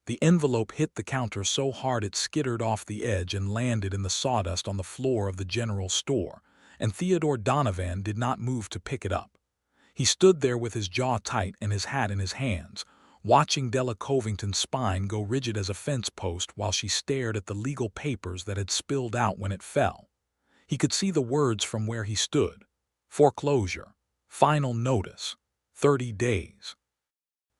The envelope hit the counter so hard it skittered off the edge and landed in the sawdust on the floor of the general store, and Theodore Donovan did not move to pick it up. He stood there with his jaw tight and his hat in his hands, watching Della Covington's spine go rigid as a fence post while she stared at the legal papers that had spilled out when it fell. He could see the words from where he stood: foreclosure, final notice, 30 days.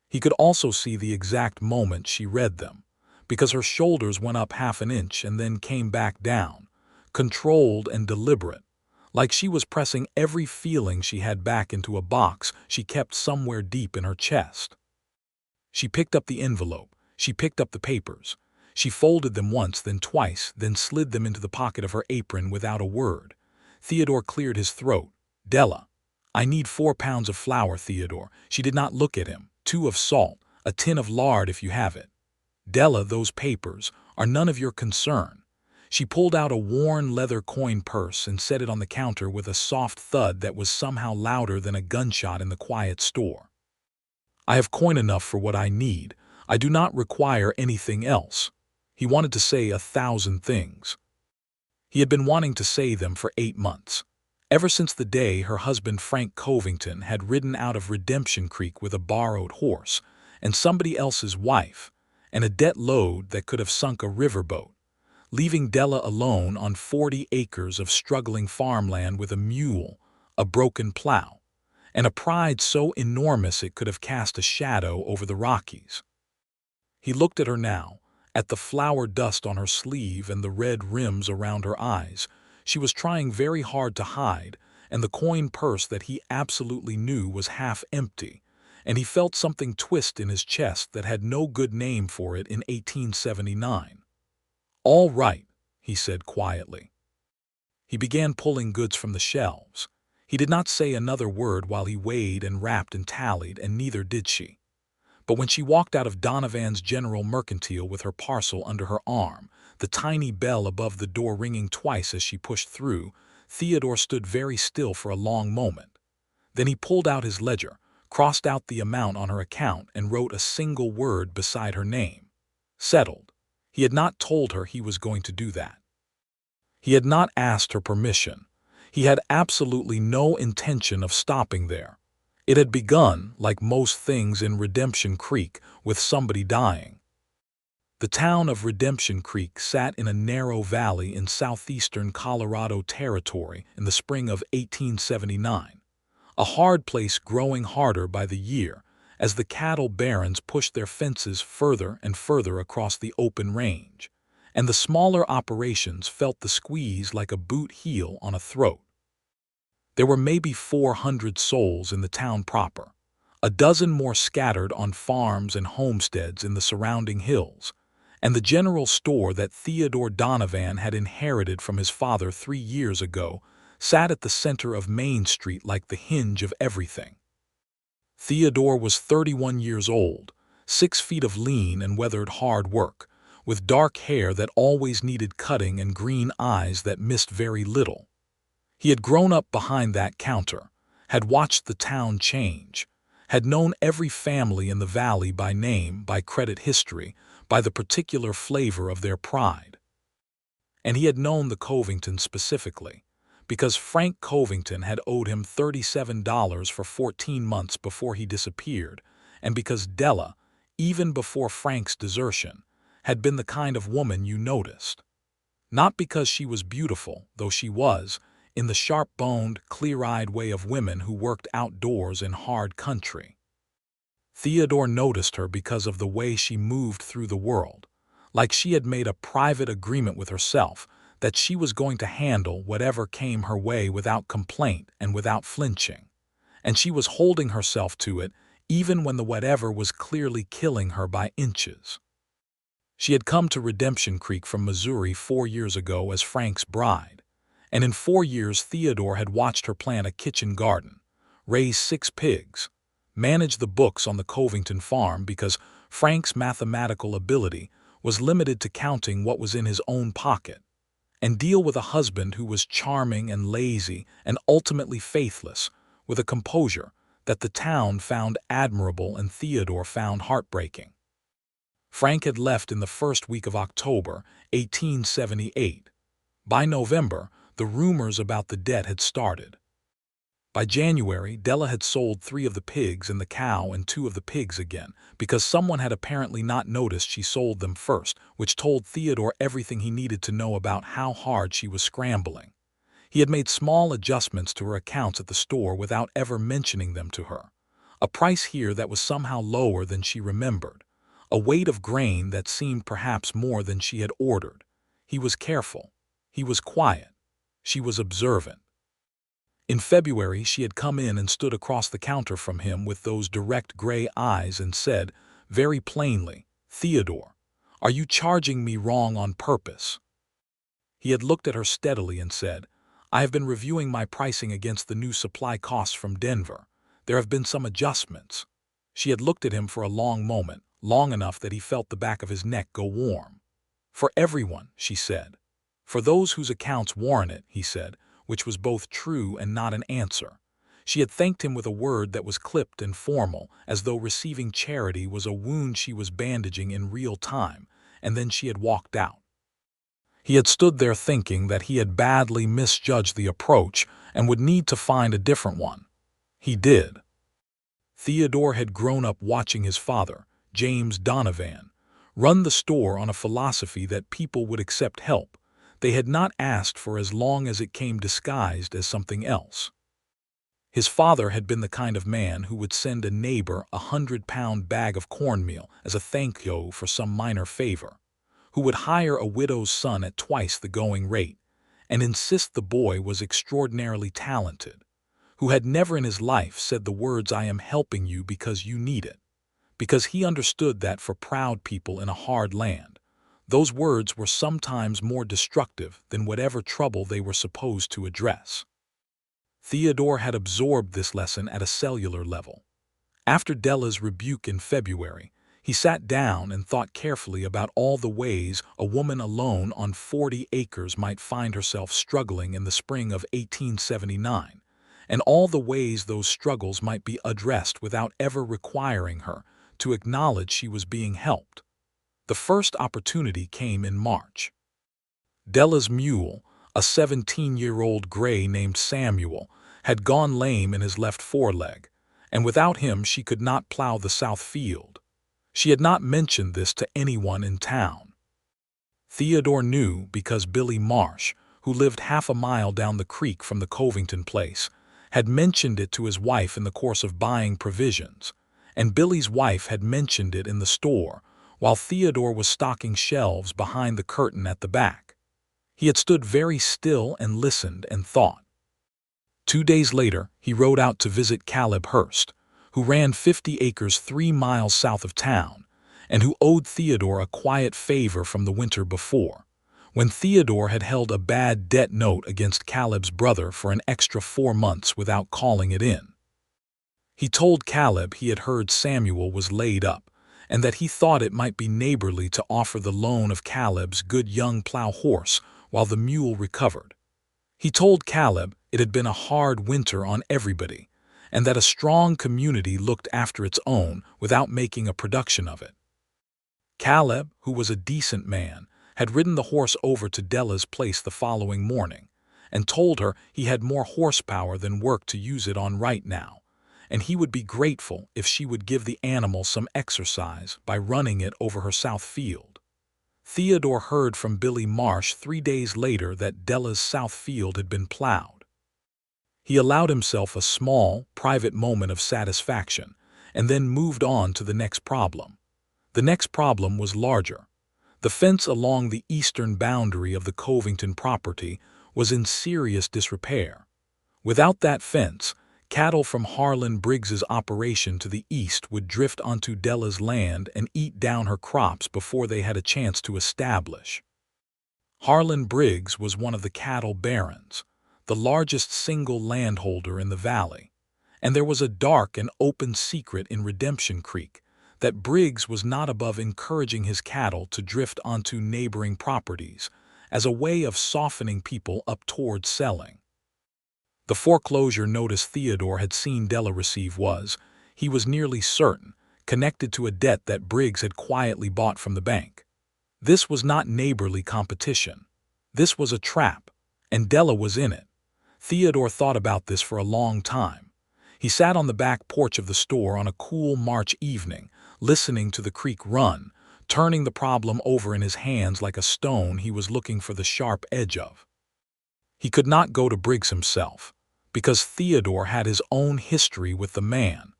He could also see the exact moment she read them, because her shoulders went up half an inch and then came back down, controlled and deliberate, like she was pressing every feeling she had back into a box she kept somewhere deep in her chest. She picked up the envelope, she picked up the papers. She folded them once, then twice, then slid them into the pocket of her apron without a word. Theodore cleared his throat. "Della, I need 4 pounds of flour, Theodore." She did not look at him. "2 of salt, a tin of lard if you have it." "Della, those papers are none of your concern." She pulled out a worn leather coin purse and set it on the counter with a soft thud that was somehow louder than a gunshot in the quiet store. "I have coin enough for what I need. I do not require anything else." He wanted to say 1,000 things. He had been wanting to say them for 8 months. Ever since the day her husband Frank Covington had ridden out of Redemption Creek with a borrowed horse and somebody else's wife, and a debt load that could have sunk a riverboat, leaving Della alone on 40 acres of struggling farmland with a mule, a broken plow, and a pride so enormous it could have cast a shadow over the Rockies. He looked at her now, at the flour dust on her sleeve and the red rims around her eyes she was trying very hard to hide, and the coin purse that he absolutely knew was half empty, and he felt something twist in his chest that had no good name for it in 1879. "All right," he said quietly. He began pulling goods from the shelves. He did not say another word while he weighed and wrapped and tallied, and neither did she. But when she walked out of Donovan's General Mercantile with her parcel under her arm, the tiny bell above the door ringing twice as she pushed through, Theodore stood very still for a long moment. Then he pulled out his ledger, crossed out the amount on her account, and wrote a single word beside her name: settled. He had not told her he was going to do that. He had not asked her permission. He had absolutely no intention of stopping there. It had begun, like most things in Redemption Creek, with somebody dying. The town of Redemption Creek sat in a narrow valley in southeastern Colorado Territory in the spring of 1879, a hard place growing harder by the year as the cattle barons pushed their fences further and further across the open range, and the smaller operations felt the squeeze like a boot heel on a throat. There were maybe 400 souls in the town proper, a dozen more scattered on farms and homesteads in the surrounding hills, and the general store that Theodore Donovan had inherited from his father 3 years ago sat at the center of Main Street like the hinge of everything. Theodore was 31 years old, 6 feet of lean and weathered hard work, with dark hair that always needed cutting and green eyes that missed very little. He had grown up behind that counter, had watched the town change, had known every family in the valley by name, by credit history, by the particular flavor of their pride. And he had known the Covingtons specifically, because Frank Covington had owed him $37 for 14 months before he disappeared, and because Della, even before Frank's desertion, had been the kind of woman you noticed. Not because she was beautiful, though she was, in the sharp-boned, clear-eyed way of women who worked outdoors in hard country. Theodore noticed her because of the way she moved through the world, like she had made a private agreement with herself that she was going to handle whatever came her way without complaint and without flinching, and she was holding herself to it even when the whatever was clearly killing her by inches. She had come to Redemption Creek from Missouri 4 years ago as Frank's bride, and in 4 years Theodore had watched her plant a kitchen garden, raise 6 pigs, manage the books on the Covington farm because Frank's mathematical ability was limited to counting what was in his own pocket, and deal with a husband who was charming and lazy and ultimately faithless, with a composure that the town found admirable and Theodore found heartbreaking. Frank had left in the first week of October, 1878. By November, the rumors about the debt had started. By January, Della had sold 3 of the pigs and the cow and 2 of the pigs again, because someone had apparently not noticed she sold them first, which told Theodore everything he needed to know about how hard she was scrambling. He had made small adjustments to her accounts at the store without ever mentioning them to her. A price here that was somehow lower than she remembered. A weight of grain that seemed perhaps more than she had ordered. He was careful. He was quiet. She was observant. In February, she had come in and stood across the counter from him with those direct gray eyes and said, very plainly, "Theodore, are you charging me wrong on purpose?" He had looked at her steadily and said, "I have been reviewing my pricing against the new supply costs from Denver. There have been some adjustments." She had looked at him for a long moment, long enough that he felt the back of his neck go warm. "For everyone," she said. "For those whose accounts warrant it," he said, which was both true and not an answer. She had thanked him with a word that was clipped and formal, as though receiving charity was a wound she was bandaging in real time, and then she had walked out. He had stood there thinking that he had badly misjudged the approach and would need to find a different one. He did. Theodore had grown up watching his father, James Donovan, run the store on a philosophy that people would accept help. They had not asked for as long as it came disguised as something else. His father had been the kind of man who would send a neighbor a 100-pound bag of cornmeal as a thank you for some minor favor, who would hire a widow's son at twice the going rate, and insist the boy was extraordinarily talented, who had never in his life said the words "I am helping you because you need it," because he understood that for proud people in a hard land, those words were sometimes more destructive than whatever trouble they were supposed to address. Theodore had absorbed this lesson at a cellular level. After Della's rebuke in February, he sat down and thought carefully about all the ways a woman alone on 40 acres might find herself struggling in the spring of 1879, and all the ways those struggles might be addressed without ever requiring her to acknowledge she was being helped. The first opportunity came in March. Della's mule, a 17-year-old gray named Samuel, had gone lame in his left foreleg, and without him she could not plow the south field. She had not mentioned this to anyone in town. Theodore knew because Billy Marsh, who lived half a mile down the creek from the Covington place, had mentioned it to his wife in the course of buying provisions, and Billy's wife had mentioned it in the store, while Theodore was stocking shelves behind the curtain at the back. He had stood very still and listened and thought. 2 days later, he rode out to visit Caleb Hurst, who ran 50 acres 3 miles south of town, and who owed Theodore a quiet favor from the winter before, when Theodore had held a bad debt note against Caleb's brother for an extra 4 months without calling it in. He told Caleb he had heard Samuel was laid up, and that he thought it might be neighborly to offer the loan of Caleb's good young plow horse while the mule recovered. He told Caleb it had been a hard winter on everybody, and that a strong community looked after its own without making a production of it. Caleb, who was a decent man, had ridden the horse over to Della's place the following morning, and told her he had more horsepower than work to use it on right now, and he would be grateful if she would give the animal some exercise by running it over her south field. Theodore heard from Billy Marsh 3 days later that Della's south field had been plowed. He allowed himself a small, private moment of satisfaction, and then moved on to the next problem. The next problem was larger. The fence along the eastern boundary of the Covington property was in serious disrepair. Without that fence, cattle from Harlan Briggs's operation to the east would drift onto Della's land and eat down her crops before they had a chance to establish. Harlan Briggs was one of the cattle barons, the largest single landholder in the valley, and there was a dark and open secret in Redemption Creek that Briggs was not above encouraging his cattle to drift onto neighboring properties as a way of softening people up toward selling. The foreclosure notice Theodore had seen Della receive was, he was nearly certain, connected to a debt that Briggs had quietly bought from the bank. This was not neighborly competition. This was a trap, and Della was in it. Theodore thought about this for a long time. He sat on the back porch of the store on a cool March evening, listening to the creek run, turning the problem over in his hands like a stone he was looking for the sharp edge of. He could not go to Briggs himself, because Theodore had his own history with the man,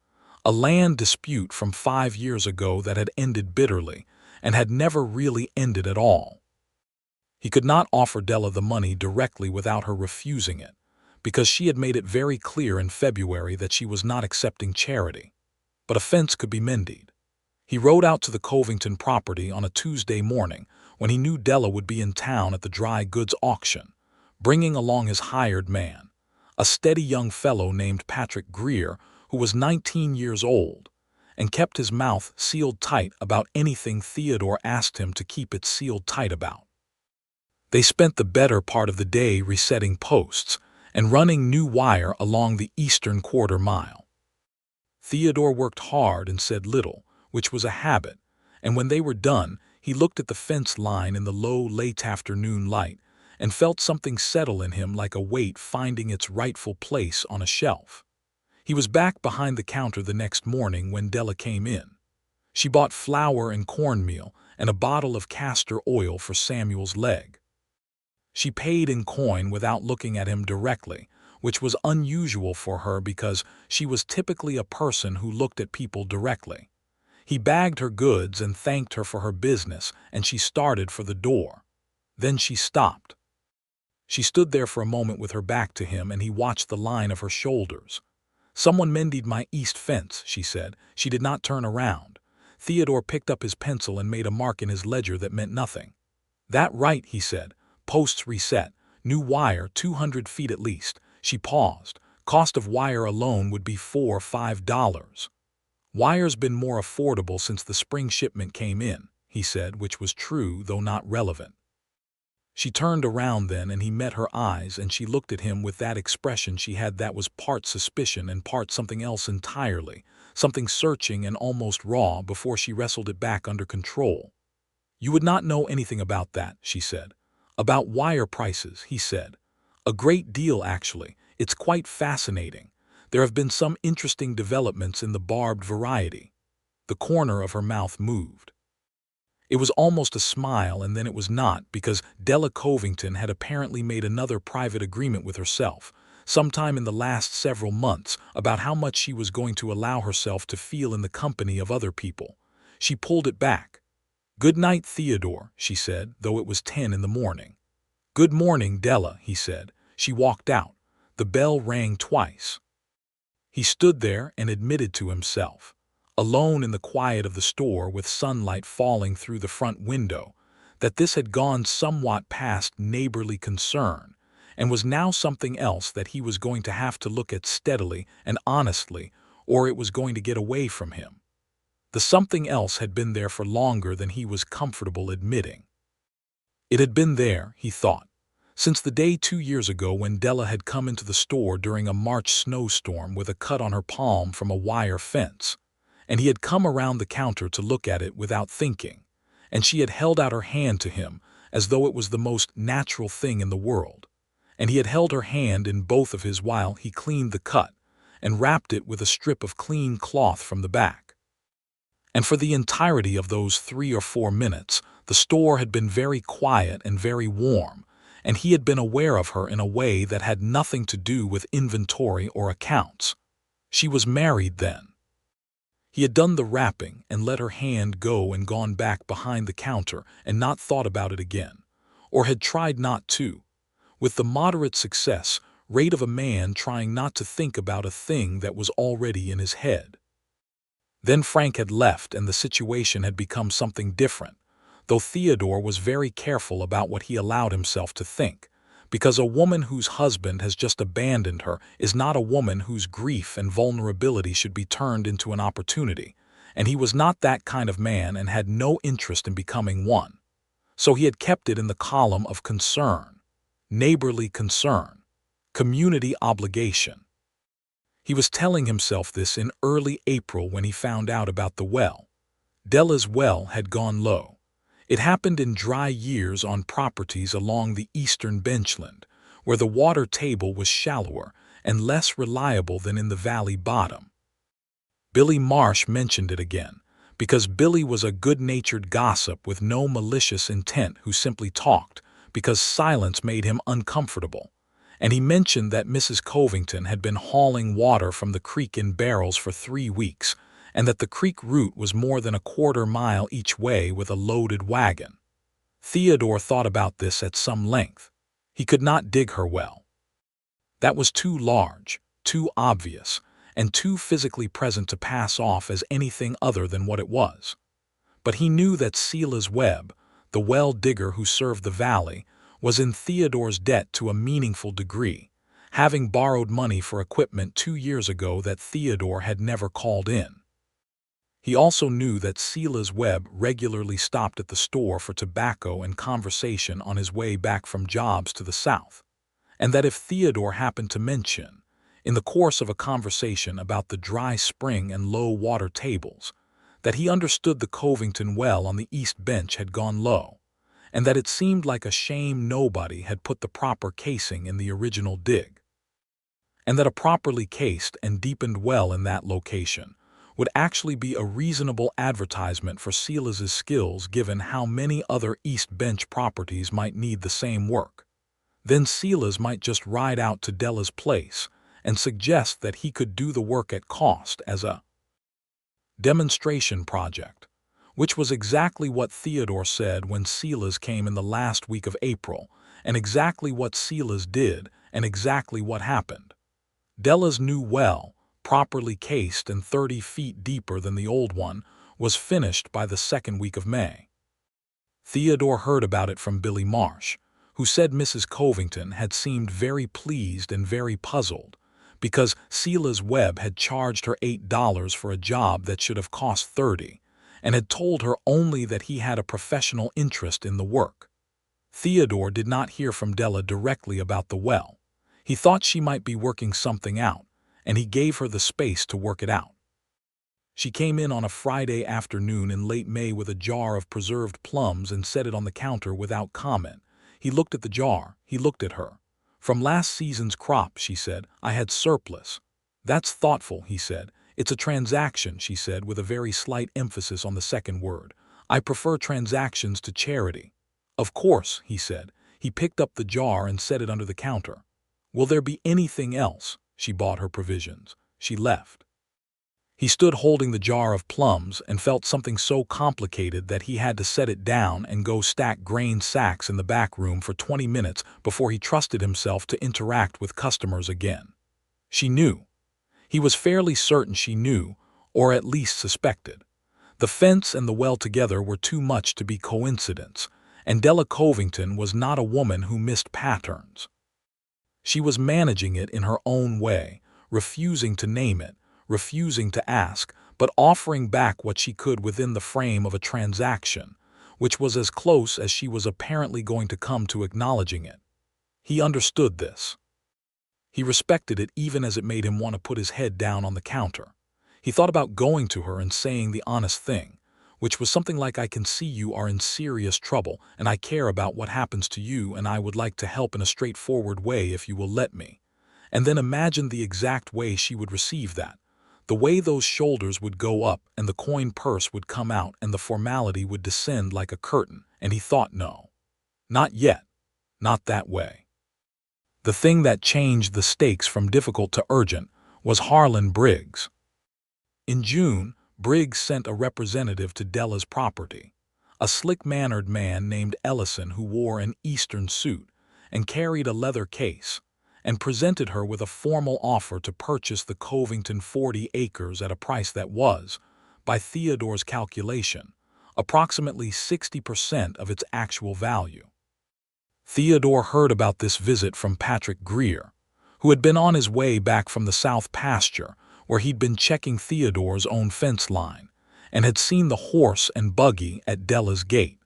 a land dispute from 5 years ago that had ended bitterly and had never really ended at all. He could not offer Della the money directly without her refusing it, because she had made it very clear in February that she was not accepting charity. But a fence could be mended. He rode out to the Covington property on a Tuesday morning when he knew Della would be in town at the dry goods auction, bringing along his hired man, a steady young fellow named Patrick Greer, who was 19 years old, and kept his mouth sealed tight about anything Theodore asked him to keep it sealed tight about. They spent the better part of the day resetting posts and running new wire along the eastern quarter mile. Theodore worked hard and said little, which was a habit, and when they were done, he looked at the fence line in the low late afternoon light and felt something settle in him like a weight finding its rightful place on a shelf. He was back behind the counter the next morning when Della came in. She bought flour and cornmeal and a bottle of castor oil for Samuel's leg. She paid in coin without looking at him directly, which was unusual for her because she was typically a person who looked at people directly. He bagged her goods and thanked her for her business, and she started for the door. Then she stopped. She stood there for a moment with her back to him, and he watched the line of her shoulders. "Someone mended my east fence," she said. She did not turn around. Theodore picked up his pencil and made a mark in his ledger that meant nothing. "That right," he said. "Posts reset. New wire, 200 feet at least." She paused. "Cost of wire alone would be $4 or $5. "Wire's been more affordable since the spring shipment came in," he said, which was true, though not relevant. She turned around then, and he met her eyes, and she looked at him with that expression she had that was part suspicion and part something else entirely, something searching and almost raw before she wrestled it back under control. "You would not know anything about that," she said. "About wire prices," he said. "A great deal, actually. It's quite fascinating. There have been some interesting developments in the barbed variety." The corner of her mouth moved. It was almost a smile, and then it was not, because Della Covington had apparently made another private agreement with herself, sometime in the last several months, about how much she was going to allow herself to feel in the company of other people. She pulled it back. "Good night, Theodore," she said, though it was 10 in the morning. "Good morning, Della," he said. She walked out. The bell rang twice. He stood there and admitted to himself, alone in the quiet of the store with sunlight falling through the front window, that this had gone somewhat past neighborly concern and was now something else that he was going to have to look at steadily and honestly, or it was going to get away from him. The something else had been there for longer than he was comfortable admitting. It had been there, he thought, since the day 2 years ago when Della had come into the store during a March snowstorm with a cut on her palm from a wire fence, and he had come around the counter to look at it without thinking, and she had held out her hand to him as though it was the most natural thing in the world, and he had held her hand in both of his while he cleaned the cut and wrapped it with a strip of clean cloth from the back. And for the entirety of those 3 or 4 minutes, the store had been very quiet and very warm, and he had been aware of her in a way that had nothing to do with inventory or accounts. She was married then. He had done the wrapping and let her hand go and gone back behind the counter and not thought about it again, or had tried not to, with the moderate success rate of a man trying not to think about a thing that was already in his head. Then Frank had left and the situation had become something different, though Theodore was very careful about what he allowed himself to think, because a woman whose husband has just abandoned her is not a woman whose grief and vulnerability should be turned into an opportunity, and he was not that kind of man and had no interest in becoming one. So he had kept it in the column of concern, neighborly concern, community obligation. He was telling himself this in early April when he found out about the well. Della's well had gone low. It happened in dry years on properties along the eastern benchland, where the water table was shallower and less reliable than in the valley bottom. Billy Marsh mentioned it again, because Billy was a good-natured gossip with no malicious intent who simply talked because silence made him uncomfortable. And he mentioned that Mrs. Covington had been hauling water from the creek in barrels for 3 weeks, and that the creek route was more than a quarter-mile each way with a loaded wagon. Theodore thought about this at some length. He could not dig her well. That was too large, too obvious, and too physically present to pass off as anything other than what it was. But he knew that Silas Webb, the well digger who served the valley, was in Theodore's debt to a meaningful degree, having borrowed money for equipment 2 years ago that Theodore had never called in. He also knew that Silas Webb regularly stopped at the store for tobacco and conversation on his way back from jobs to the south, and that if Theodore happened to mention, in the course of a conversation about the dry spring and low water tables, that he understood the Covington well on the east bench had gone low, and that it seemed like a shame nobody had put the proper casing in the original dig, and that a properly cased and deepened well in that location would actually be a reasonable advertisement for Silas's skills given how many other East Bench properties might need the same work. Then Silas might just ride out to Della's place and suggest that he could do the work at cost as a demonstration project, which was exactly what Theodore said when Silas came in the last week of April, and exactly what Silas did, and exactly what happened. Della's new well, properly cased and 30 feet deeper than the old one, was finished by the second week of May. Theodore heard about it from Billy Marsh, who said Mrs. Covington had seemed very pleased and very puzzled, because Silas Webb had charged her $8 for a job that should have cost $30, and had told her only that he had a professional interest in the work. Theodore did not hear from Della directly about the well. He thought she might be working something out, and he gave her the space to work it out. She came in on a Friday afternoon in late May with a jar of preserved plums and set it on the counter without comment. He looked at the jar, he looked at her. "From last season's crop," she said, "I had surplus." "That's thoughtful," he said. "It's a transaction," she said, with a very slight emphasis on the second word. "I prefer transactions to charity." "Of course," he said. He picked up the jar and set it under the counter. "Will there be anything else?" She bought her provisions. She left. He stood holding the jar of plums and felt something so complicated that he had to set it down and go stack grain sacks in the back room for 20 minutes before he trusted himself to interact with customers again. She knew. He was fairly certain she knew, or at least suspected. The fence and the well together were too much to be coincidence, and Della Covington was not a woman who missed patterns. She was managing it in her own way, refusing to name it, refusing to ask, but offering back what she could within the frame of a transaction, which was as close as she was apparently going to come to acknowledging it. He understood this. He respected it even as it made him want to put his head down on the counter. He thought about going to her and saying the honest thing, which was something like, "I can see you are in serious trouble, and I care about what happens to you, and I would like to help in a straightforward way if you will let me." And then imagine the exact way she would receive that. The way those shoulders would go up and the coin purse would come out and the formality would descend like a curtain, and he thought, no. Not yet. Not that way. The thing that changed the stakes from difficult to urgent was Harlan Briggs. In June, Briggs sent a representative to Della's property, a slick-mannered man named Ellison who wore an Eastern suit and carried a leather case, and presented her with a formal offer to purchase the Covington 40 acres at a price that was, by Theodore's calculation, approximately 60% of its actual value. Theodore heard about this visit from Patrick Greer, who had been on his way back from the south pasture, where he'd been checking Theodore's own fence line, and had seen the horse and buggy at Della's gate.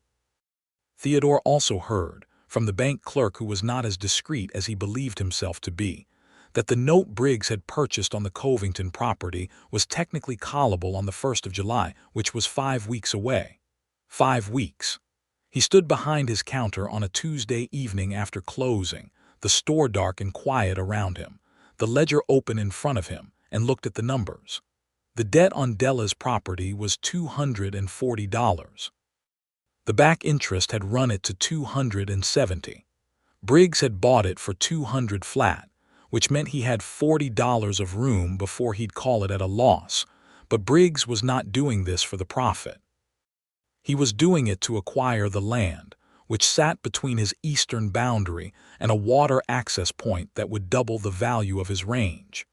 Theodore also heard, from the bank clerk who was not as discreet as he believed himself to be, that the note Briggs had purchased on the Covington property was technically callable on the 1st of July, which was 5 weeks away. 5 weeks. He stood behind his counter on a Tuesday evening after closing, the store dark and quiet around him, the ledger open in front of him, and looked at the numbers. The debt on Della's property was $240. The back interest had run it to $270. Briggs had bought it for $200 flat, which meant he had $40 of room before he'd call it at a loss, but Briggs was not doing this for the profit. He was doing it to acquire the land, which sat between his eastern boundary and a water access point that would double the value of his range.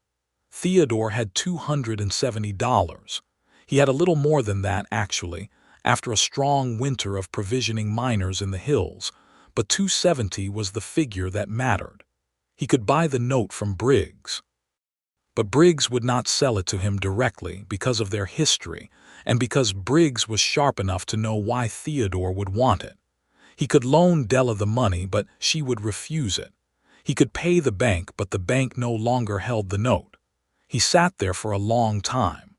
Theodore had $270. He had a little more than that, actually, after a strong winter of provisioning miners in the hills, but $270 was the figure that mattered. He could buy the note from Briggs. But Briggs would not sell it to him directly because of their history and because Briggs was sharp enough to know why Theodore would want it. He could loan Della the money, but she would refuse it. He could pay the bank, but the bank no longer held the note. He sat there for a long time.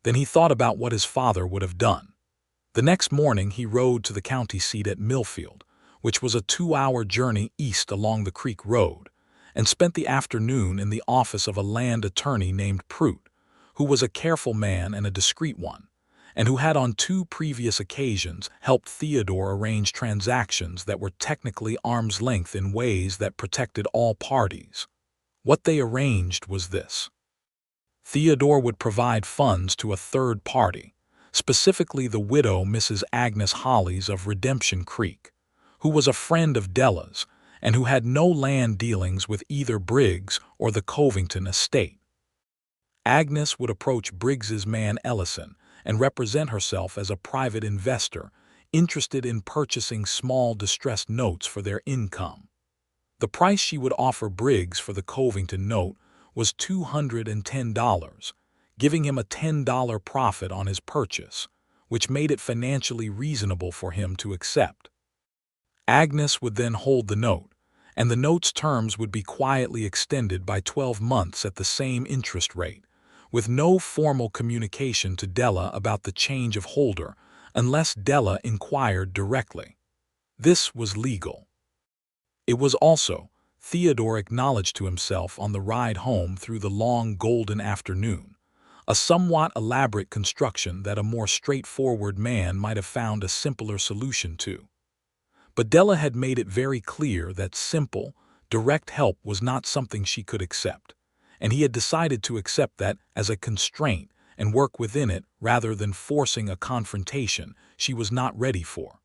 Then he thought about what his father would have done. The next morning he rode to the county seat at Millfield, which was a 2-hour journey east along the creek road, and spent the afternoon in the office of a land attorney named Prout, who was a careful man and a discreet one, and who had on 2 previous occasions helped Theodore arrange transactions that were technically arm's length in ways that protected all parties. What they arranged was this. Theodore would provide funds to a third party, specifically the widow Mrs. Agnes Hollies of Redemption Creek, who was a friend of Della's and who had no land dealings with either Briggs or the Covington estate. Agnes would approach Briggs's man Ellison and represent herself as a private investor interested in purchasing small distressed notes for their income. The price she would offer Briggs for the Covington note was $210, giving him a $10 profit on his purchase, which made it financially reasonable for him to accept. Agnes would then hold the note, and the note's terms would be quietly extended by 12 months at the same interest rate, with no formal communication to Della about the change of holder unless Della inquired directly. This was legal. It was also, Theodore acknowledged to himself on the ride home through the long golden afternoon, a somewhat elaborate construction that a more straightforward man might have found a simpler solution to. But Della had made it very clear that simple, direct help was not something she could accept, and he had decided to accept that as a constraint and work within it rather than forcing a confrontation she was not ready for.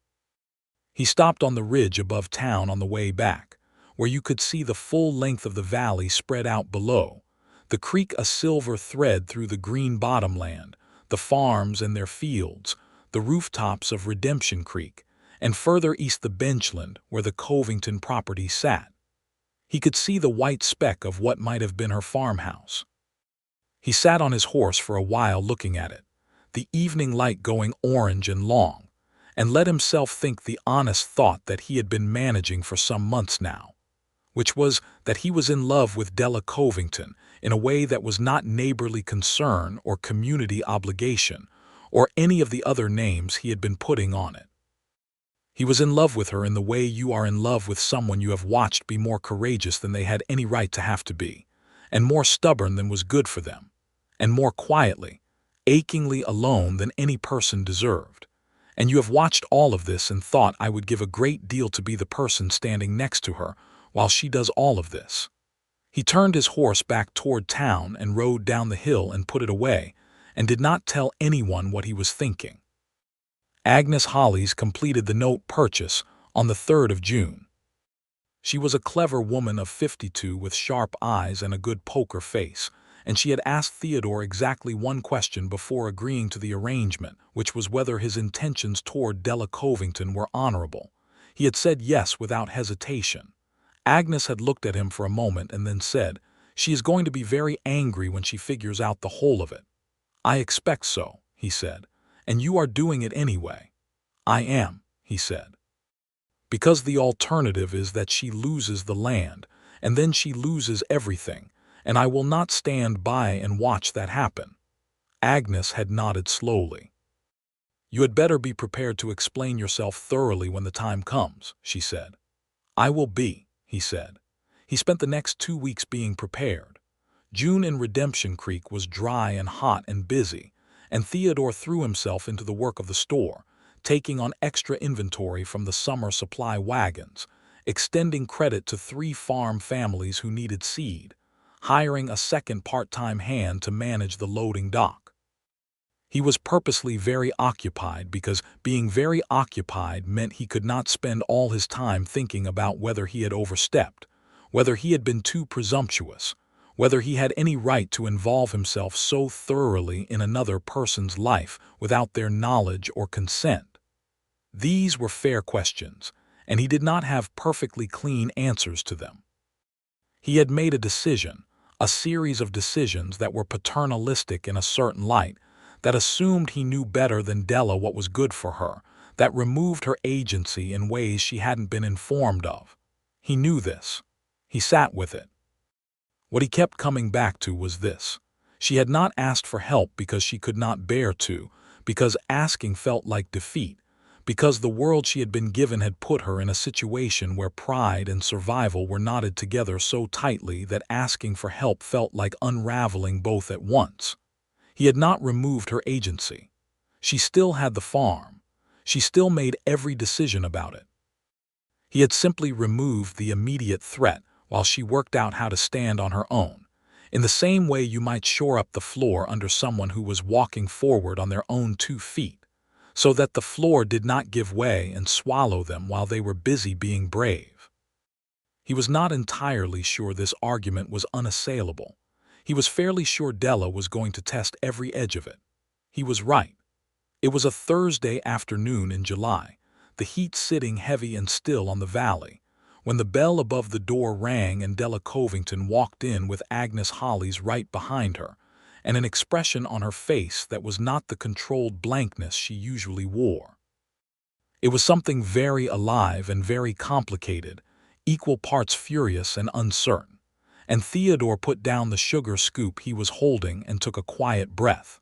He stopped on the ridge above town on the way back, where you could see the full length of the valley spread out below, the creek a silver thread through the green bottomland, the farms and their fields, the rooftops of Redemption Creek, and further east the benchland where the Covington property sat. He could see the white speck of what might have been her farmhouse. He sat on his horse for a while looking at it, the evening light going orange and long, and let himself think the honest thought that he had been managing for some months now, which was that he was in love with Della Covington in a way that was not neighborly concern or community obligation or any of the other names he had been putting on it. He was in love with her in the way you are in love with someone you have watched be more courageous than they had any right to have to be, and more stubborn than was good for them, and more quietly, achingly alone than any person deserved. And you have watched all of this and thought I would give a great deal to be the person standing next to her while she does all of this. He turned his horse back toward town and rode down the hill and put it away, and did not tell anyone what he was thinking. Agnes Hollies completed the note purchase on the 3rd of June. She was a clever woman of 52 with sharp eyes and a good poker face, and she had asked Theodore exactly one question before agreeing to the arrangement, which was whether his intentions toward Della Covington were honorable. He had said yes without hesitation. Agnes had looked at him for a moment and then said, "She is going to be very angry when she figures out the whole of it." "I expect so," he said. "And you are doing it anyway." "I am," he said. "Because the alternative is that she loses the land, and then she loses everything, and I will not stand by and watch that happen." Agnes had nodded slowly. "You had better be prepared to explain yourself thoroughly when the time comes," she said. "I will be," he said. He spent the next 2 weeks being prepared. June in Redemption Creek was dry and hot and busy, and Theodore threw himself into the work of the store, taking on extra inventory from the summer supply wagons, extending credit to 3 farm families who needed seed, hiring a second part-time hand to manage the loading dock. He was purposely very occupied because being very occupied meant he could not spend all his time thinking about whether he had overstepped, whether he had been too presumptuous, whether he had any right to involve himself so thoroughly in another person's life without their knowledge or consent. These were fair questions, and he did not have perfectly clean answers to them. He had made a decision, a series of decisions that were paternalistic in a certain light, that assumed he knew better than Della what was good for her, that removed her agency in ways she hadn't been informed of. He knew this. He sat with it. What he kept coming back to was this. She had not asked for help because she could not bear to, because asking felt like defeat, because the world she had been given had put her in a situation where pride and survival were knotted together so tightly that asking for help felt like unraveling both at once. He had not removed her agency. She still had the farm. She still made every decision about it. He had simply removed the immediate threat while she worked out how to stand on her own, in the same way you might shore up the floor under someone who was walking forward on their own 2 feet, so that the floor did not give way and swallow them while they were busy being brave. He was not entirely sure this argument was unassailable. He was fairly sure Della was going to test every edge of it. He was right. It was a Thursday afternoon in July, the heat sitting heavy and still on the valley, when the bell above the door rang and Della Covington walked in with Agnes Hollies right behind her, and an expression on her face that was not the controlled blankness she usually wore. It was something very alive and very complicated, equal parts furious and uncertain, and Theodore put down the sugar scoop he was holding and took a quiet breath.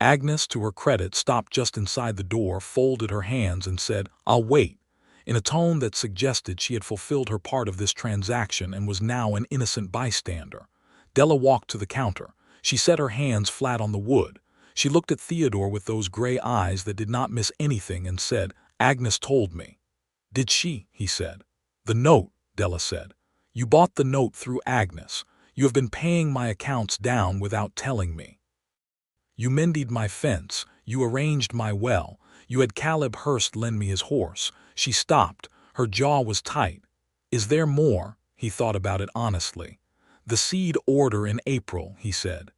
Agnes, to her credit, stopped just inside the door, folded her hands and said, "I'll wait," in a tone that suggested she had fulfilled her part of this transaction and was now an innocent bystander. Della walked to the counter. She set her hands flat on the wood. She looked at Theodore with those gray eyes that did not miss anything and said, "Agnes told me." "Did she?" he said. "The note," Della said. "You bought the note through Agnes. You have been paying my accounts down without telling me. You mended my fence. You arranged my well. You had Caleb Hurst lend me his horse." She stopped. Her jaw was tight. "Is there more?" He thought about it honestly. "The seed order in April," he said.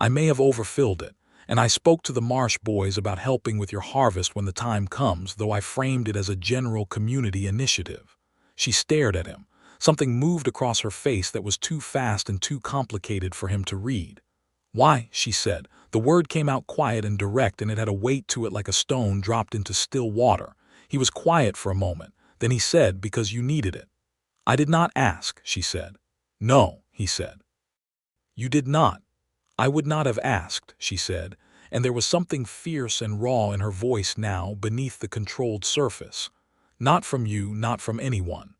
"I may have overfilled it, and I spoke to the Marsh boys about helping with your harvest when the time comes, though I framed it as a general community initiative." She stared at him. Something moved across her face that was too fast and too complicated for him to read. "Why?" she said. The word came out quiet and direct, and it had a weight to it like a stone dropped into still water. He was quiet for a moment. Then he said, "Because you needed it." "I did not ask," she said. "No," he said. "You did not." "I would not have asked," she said, and there was something fierce and raw in her voice now beneath the controlled surface. "Not from you, not from anyone.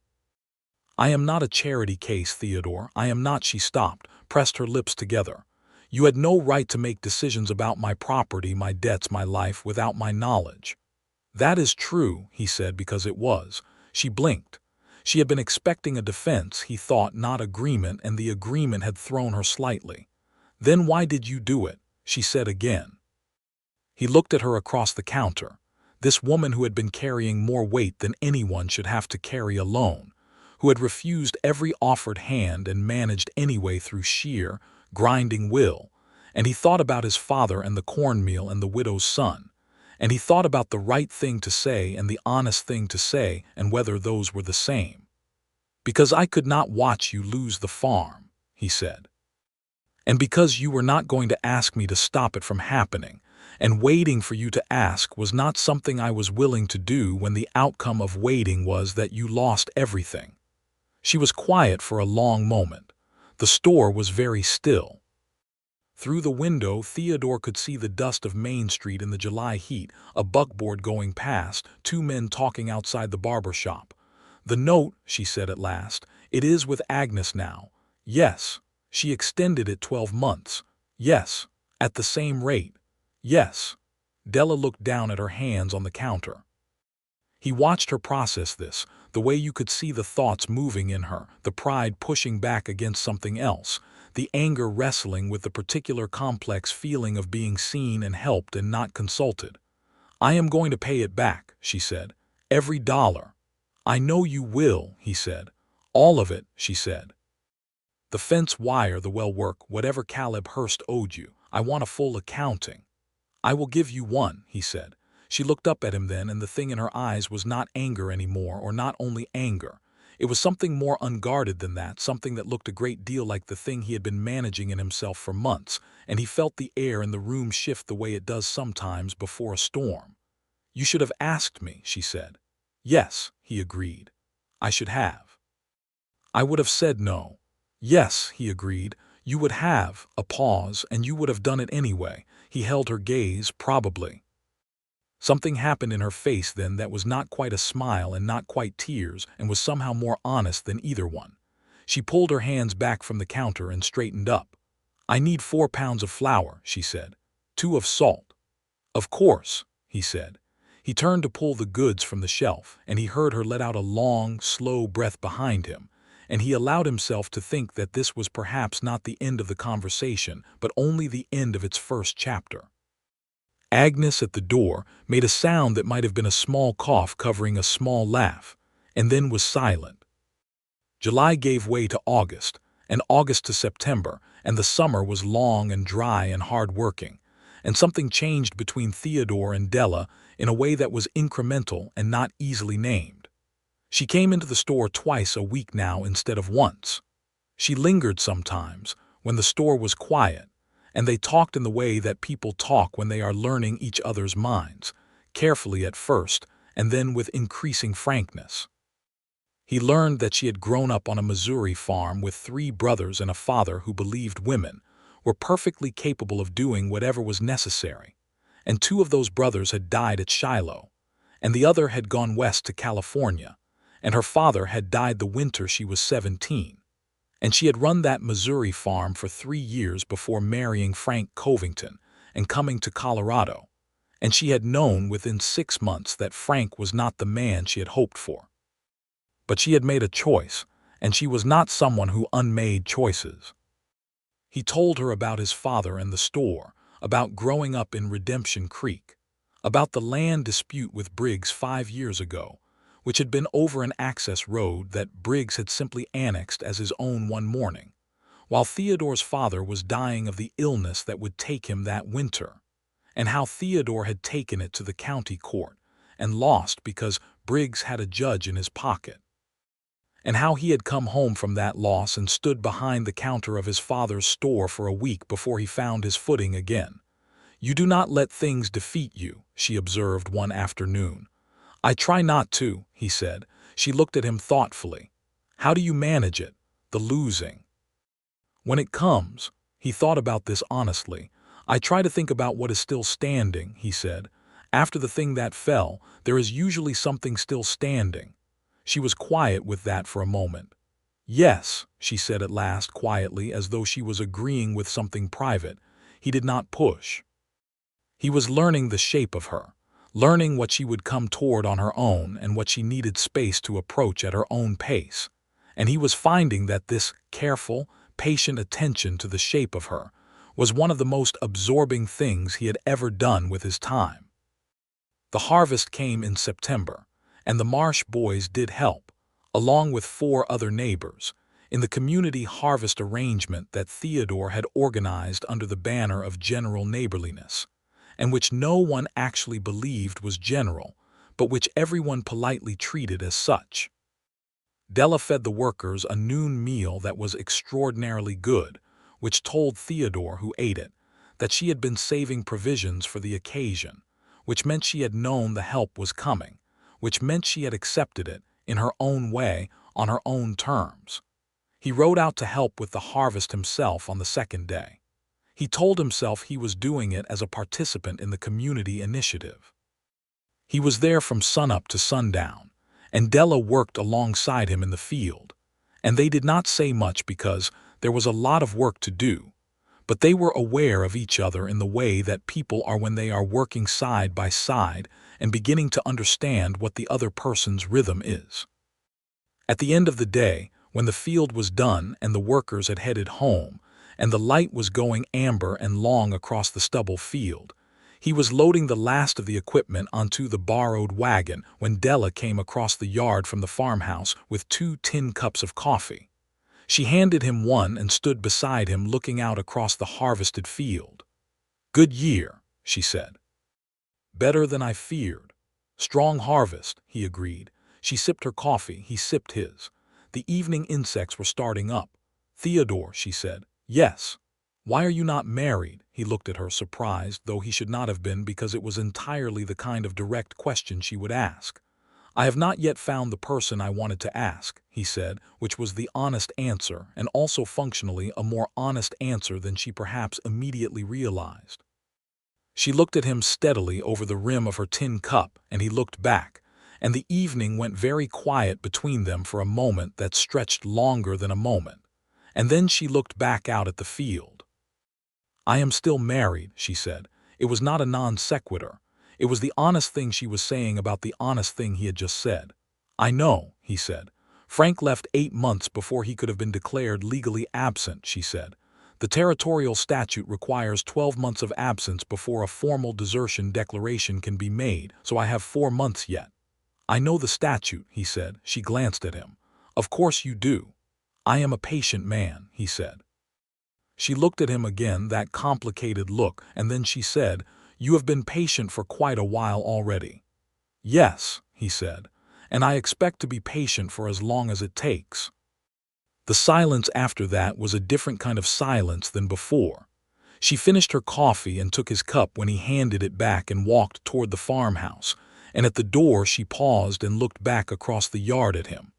I am not a charity case, Theodore. I am not." She stopped, pressed her lips together. "You had no right to make decisions about my property, my debts, my life without my knowledge." "That is true," he said, because it was. She blinked. She had been expecting a defense, he thought, not agreement, and the agreement had thrown her slightly. "Then why did you do it?" she said again. He looked at her across the counter. This woman who had been carrying more weight than anyone should have to carry alone, who had refused every offered hand and managed anyway through sheer, grinding will. And he thought about his father and the cornmeal and the widow's son. And he thought about the right thing to say and the honest thing to say and whether those were the same. "Because I could not watch you lose the farm," he said. "And because you were not going to ask me to stop it from happening, and waiting for you to ask was not something I was willing to do when the outcome of waiting was that you lost everything." She was quiet for a long moment. The store was very still. Through the window, Theodore could see the dust of Main Street in the July heat, a buckboard going past, two men talking outside the barber shop. "The note," she said at last, "it is with Agnes now." "Yes." "She extended it 12 months." "Yes." "At the same rate." "Yes." Della looked down at her hands on the counter. He watched her process this, the way you could see the thoughts moving in her, the pride pushing back against something else, the anger wrestling with the particular complex feeling of being seen and helped and not consulted. "I am going to pay it back," she said. "Every dollar." "I know you will," he said. "All of it," she said. "The fence wire, the well work, whatever Caleb Hurst owed you. I want a full accounting." "I will give you one," he said. She looked up at him then, and the thing in her eyes was not anger anymore, or not only anger. It was something more unguarded than that, something that looked a great deal like the thing he had been managing in himself for months, and he felt the air in the room shift the way it does sometimes before a storm. "You should have asked me," she said. "Yes," he agreed. "I should have." "I would have said no." "Yes," he agreed. "You would have," a pause, "and you would have done it anyway." He held her gaze, "Probably." Something happened in her face then that was not quite a smile and not quite tears, and was somehow more honest than either one. She pulled her hands back from the counter and straightened up. "I need 4 pounds of flour," she said. "2 of salt." "Of course," he said. He turned to pull the goods from the shelf, and he heard her let out a long, slow breath behind him, and he allowed himself to think that this was perhaps not the end of the conversation, but only the end of its first chapter. Agnes at the door made a sound that might have been a small cough covering a small laugh, and then was silent. July gave way to August, and August to September, and the summer was long and dry and hard-working, and something changed between Theodore and Della in a way that was incremental and not easily named. She came into the store twice a week now instead of once. She lingered sometimes, when the store was quiet, and they talked in the way that people talk when they are learning each other's minds, carefully at first, and then with increasing frankness. He learned that she had grown up on a Missouri farm with 3 brothers and a father who believed women were perfectly capable of doing whatever was necessary, and 2 of those brothers had died at Shiloh, and the other had gone west to California, and her father had died the winter she was 17. And she had run that Missouri farm for 3 years before marrying Frank Covington and coming to Colorado, and she had known within 6 months that Frank was not the man she had hoped for. But she had made a choice, and she was not someone who unmade choices. He told her about his father and the store, about growing up in Redemption Creek, about the land dispute with Briggs 5 years ago, which had been over an access road that Briggs had simply annexed as his own one morning, while Theodore's father was dying of the illness that would take him that winter, and how Theodore had taken it to the county court and lost because Briggs had a judge in his pocket, and how he had come home from that loss and stood behind the counter of his father's store for a week before he found his footing again. "You do not let things defeat you," she observed one afternoon. "I try not to," he said. She looked at him thoughtfully. "How do you manage it, the losing?" "When it comes," he thought about this honestly. "I try to think about what is still standing," he said. "After the thing that fell, there is usually something still standing." She was quiet with that for a moment. "Yes," she said at last quietly, as though she was agreeing with something private. He did not push. He was learning the shape of her, learning what she would come toward on her own and what she needed space to approach at her own pace. And he was finding that this careful, patient attention to the shape of her was one of the most absorbing things he had ever done with his time. The harvest came in September, and the Marsh boys did help, along with 4 other neighbors, in the community harvest arrangement that Theodore had organized under the banner of general neighborliness, and which no one actually believed was general, but which everyone politely treated as such. Della fed the workers a noon meal that was extraordinarily good, which told Theodore, who ate it, that she had been saving provisions for the occasion, which meant she had known the help was coming, which meant she had accepted it, in her own way, on her own terms. He rode out to help with the harvest himself on the second day. He told himself he was doing it as a participant in the community initiative. He was there from sunup to sundown, and Della worked alongside him in the field. And they did not say much because there was a lot of work to do, but they were aware of each other in the way that people are when they are working side by side and beginning to understand what the other person's rhythm is. At the end of the day, when the field was done and the workers had headed home, and the light was going amber and long across the stubble field, he was loading the last of the equipment onto the borrowed wagon when Della came across the yard from the farmhouse with 2 tin cups of coffee. She handed him one and stood beside him looking out across the harvested field. "Good year," she said. "Better than I feared. Strong harvest," he agreed. She sipped her coffee, he sipped his. The evening insects were starting up. "Theodore," she said. "Yes." "Why are you not married?" He looked at her, surprised, though he should not have been because it was entirely the kind of direct question she would ask. "I have not yet found the person I wanted to ask," he said, which was the honest answer, and also functionally a more honest answer than she perhaps immediately realized. She looked at him steadily over the rim of her tin cup, and he looked back, and the evening went very quiet between them for a moment that stretched longer than a moment, and then she looked back out at the field. "I am still married," she said. It was not a non sequitur. It was the honest thing she was saying about the honest thing he had just said. "I know," he said. "Frank left 8 months before he could have been declared legally absent," she said. "The territorial statute requires 12 months of absence before a formal desertion declaration can be made, so I have 4 months yet." "I know the statute," he said. She glanced at him. "Of course you do." "I am a patient man," he said. She looked at him again, that complicated look, and then she said, "You have been patient for quite a while already." "Yes," he said, "and I expect to be patient for as long as it takes." The silence after that was a different kind of silence than before. She finished her coffee and took his cup when he handed it back and walked toward the farmhouse, and at the door she paused and looked back across the yard at him.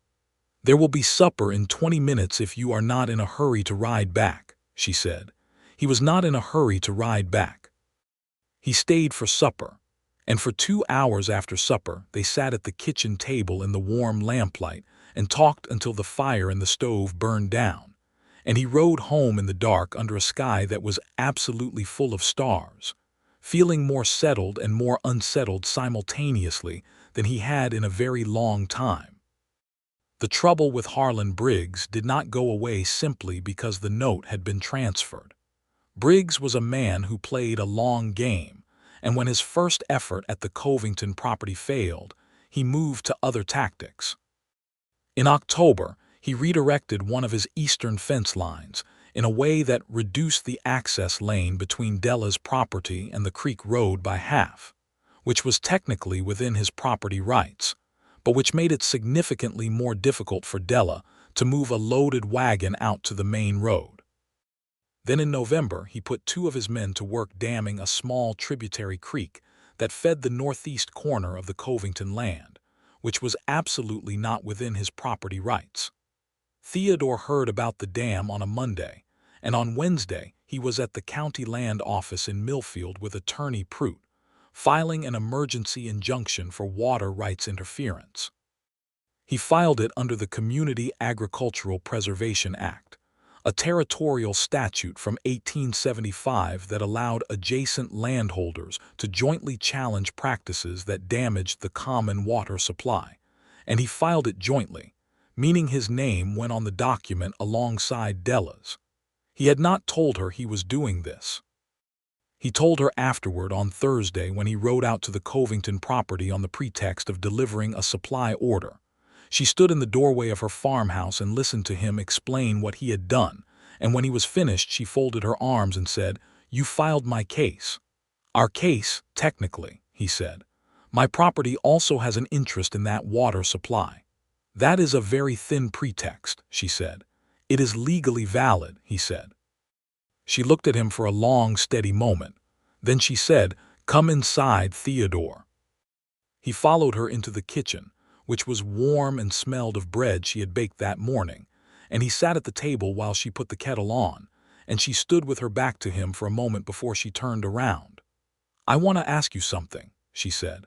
"There will be supper in 20 minutes if you are not in a hurry to ride back," she said. He was not in a hurry to ride back. He stayed for supper, and for 2 hours after supper they sat at the kitchen table in the warm lamplight and talked until the fire in the stove burned down, and he rode home in the dark under a sky that was absolutely full of stars, feeling more settled and more unsettled simultaneously than he had in a very long time. The trouble with Harlan Briggs did not go away simply because the note had been transferred. Briggs was a man who played a long game, and when his first effort at the Covington property failed, he moved to other tactics. In October, he redirected one of his eastern fence lines in a way that reduced the access lane between Della's property and the creek road by half, which was technically within his property rights, but which made it significantly more difficult for Della to move a loaded wagon out to the main road. Then in November, he put 2 of his men to work damming a small tributary creek that fed the northeast corner of the Covington land, which was absolutely not within his property rights. Theodore heard about the dam on a Monday, and on Wednesday he was at the county land office in Millfield with Attorney Prout, filing an emergency injunction for water rights interference. He filed it under the Community Agricultural Preservation Act, a territorial statute from 1875 that allowed adjacent landholders to jointly challenge practices that damaged the common water supply, and he filed it jointly, meaning his name went on the document alongside Della's. He had not told her he was doing this. He told her afterward on Thursday when he rode out to the Covington property on the pretext of delivering a supply order. She stood in the doorway of her farmhouse and listened to him explain what he had done, and when he was finished she folded her arms and said, "You filed my case." "Our case, technically," he said. "My property also has an interest in that water supply." "That is a very thin pretext," she said. "It is legally valid," he said. She looked at him for a long, steady moment. Then she said, "Come inside, Theodore." He followed her into the kitchen, which was warm and smelled of bread she had baked that morning, and he sat at the table while she put the kettle on, and she stood with her back to him for a moment before she turned around. "I want to ask you something," she said.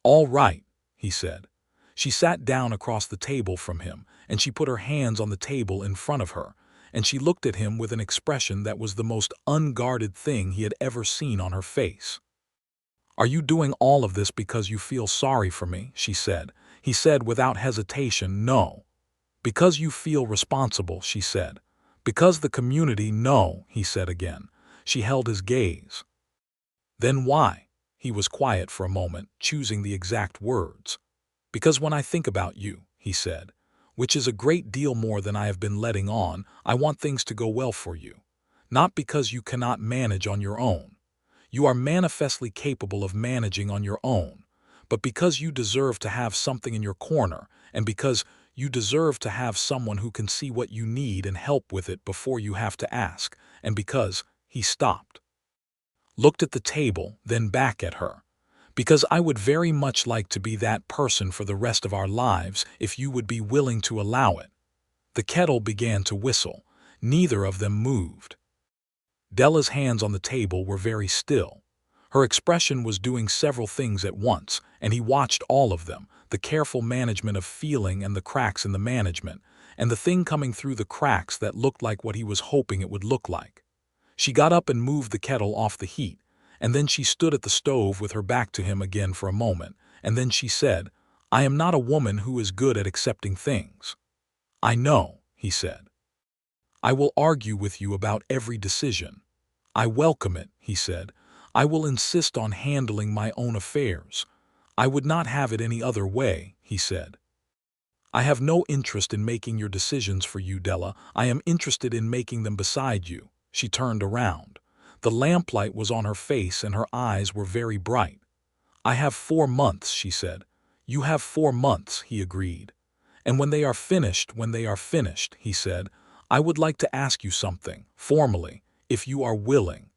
"All right," he said. She sat down across the table from him, and she put her hands on the table in front of her, and she looked at him with an expression that was the most unguarded thing he had ever seen on her face. "Are you doing all of this because you feel sorry for me?" she said. He said without hesitation, "No." "Because you feel responsible," she said. "Because the community, no," he said again. She held his gaze. "Then why?" He was quiet for a moment, choosing the exact words. "Because when I think about you," he said, "which is a great deal more than I have been letting on, I want things to go well for you. Not because you cannot manage on your own. You are manifestly capable of managing on your own, but because you deserve to have something in your corner, and because you deserve to have someone who can see what you need and help with it before you have to ask, and because—" He stopped, looked at the table, then back at her. "Because I would very much like to be that person for the rest of our lives if you would be willing to allow it." The kettle began to whistle. Neither of them moved. Della's hands on the table were very still. Her expression was doing several things at once, and he watched all of them, the careful management of feeling and the cracks in the management, and the thing coming through the cracks that looked like what he was hoping it would look like. She got up and moved the kettle off the heat, and then she stood at the stove with her back to him again for a moment, and then she said, "I am not a woman who is good at accepting things." "I know," he said. "I will argue with you about every decision." "I welcome it," he said. "I will insist on handling my own affairs." "I would not have it any other way," he said. "I have no interest in making your decisions for you, Della. I am interested in making them beside you." She turned around. The lamplight was on her face and her eyes were very bright. "I have 4 months," she said. "You have 4 months," he agreed. "And when they are finished," he said, "I would like to ask you something, formally, if you are willing."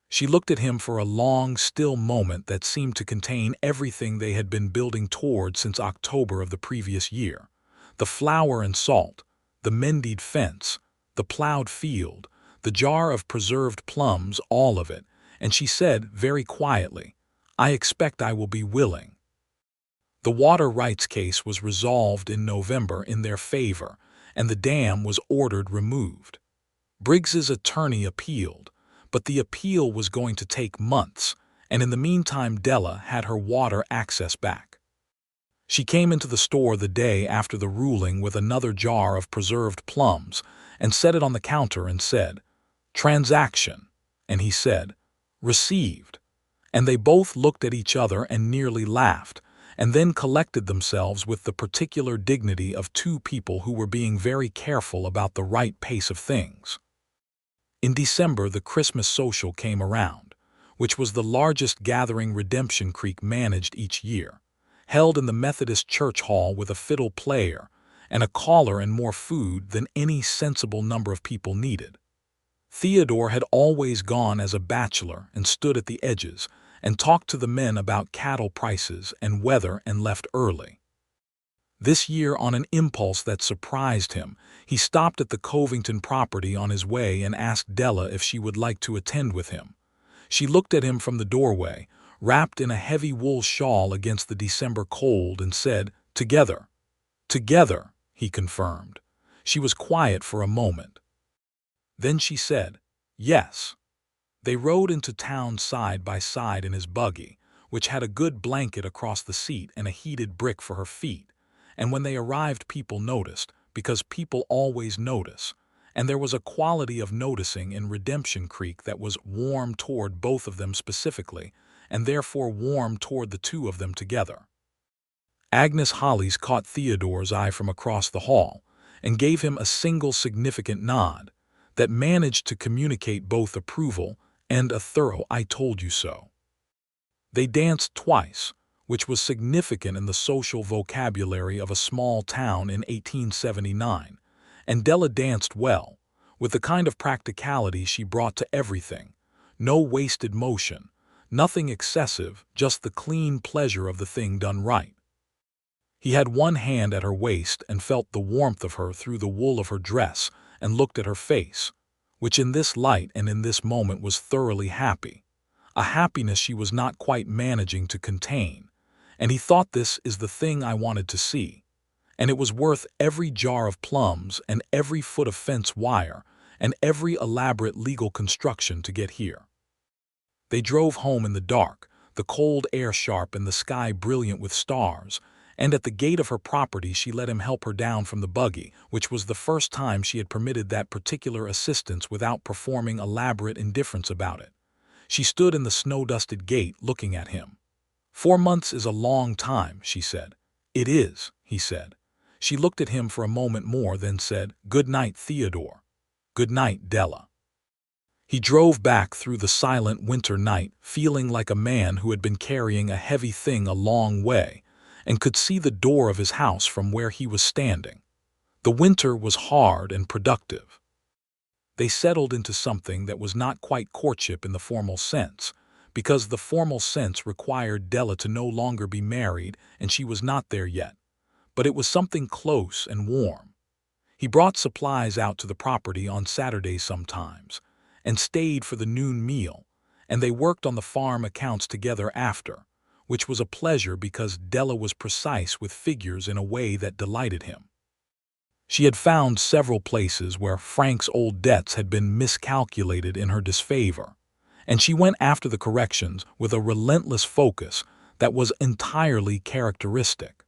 She looked at him for a long, still moment that seemed to contain everything they had been building toward since October of the previous year. The flour and salt, the mended fence, the plowed field, the jar of preserved plums, all of it, and she said very quietly, "I expect I will be willing." The water rights case was resolved in November in their favor, and the dam was ordered removed. Briggs's attorney appealed, but the appeal was going to take months, and in the meantime Della had her water access back. She came into the store the day after the ruling with another jar of preserved plums and set it on the counter and said, "Transaction," and he said, "Received." And they both looked at each other and nearly laughed, and then collected themselves with the particular dignity of two people who were being very careful about the right pace of things. In December, the Christmas social came around, which was the largest gathering Redemption Creek managed each year, held in the Methodist Church Hall with a fiddle player and a caller and more food than any sensible number of people needed. Theodore had always gone as a bachelor and stood at the edges and talked to the men about cattle prices and weather and left early. This year, on an impulse that surprised him, he stopped at the Covington property on his way and asked Della if she would like to attend with him. She looked at him from the doorway, wrapped in a heavy wool shawl against the December cold, and said, "Together." "Together," he confirmed. She was quiet for a moment. Then she said, "Yes." They rode into town side by side in his buggy, which had a good blanket across the seat and a heated brick for her feet, and when they arrived people noticed, because people always notice, and there was a quality of noticing in Redemption Creek that was warm toward both of them specifically, and therefore warm toward the two of them together. Agnes Hollies caught Theodore's eye from across the hall and gave him a single significant nod that managed to communicate both approval and a thorough "I told you so." They danced twice, which was significant in the social vocabulary of a small town in 1879, and Della danced well, with the kind of practicality she brought to everything. No wasted motion, nothing excessive, just the clean pleasure of the thing done right. He had one hand at her waist and felt the warmth of her through the wool of her dress and looked at her face, which in this light and in this moment was thoroughly happy, a happiness she was not quite managing to contain. And he thought, this is the thing I wanted to see. And it was worth every jar of plums and every foot of fence wire and every elaborate legal construction to get here. They drove home in the dark, the cold air sharp and the sky brilliant with stars, and at the gate of her property she let him help her down from the buggy, which was the first time she had permitted that particular assistance without performing elaborate indifference about it. She stood in the snow-dusted gate looking at him. 4 months is a long time, she said. It is, he said. She looked at him for a moment more, then said, "Good night, Theodore. Good night, Della." He drove back through the silent winter night, feeling like a man who had been carrying a heavy thing a long way, and could see the door of his house from where he was standing. The winter was hard and productive. They settled into something that was not quite courtship in the formal sense, because the formal sense required Della to no longer be married, and she was not there yet. But it was something close and warm. He brought supplies out to the property on Saturdays sometimes, and stayed for the noon meal, and they worked on the farm accounts together after, which was a pleasure because Della was precise with figures in a way that delighted him. She had found several places where Frank's old debts had been miscalculated in her disfavor, and she went after the corrections with a relentless focus that was entirely characteristic.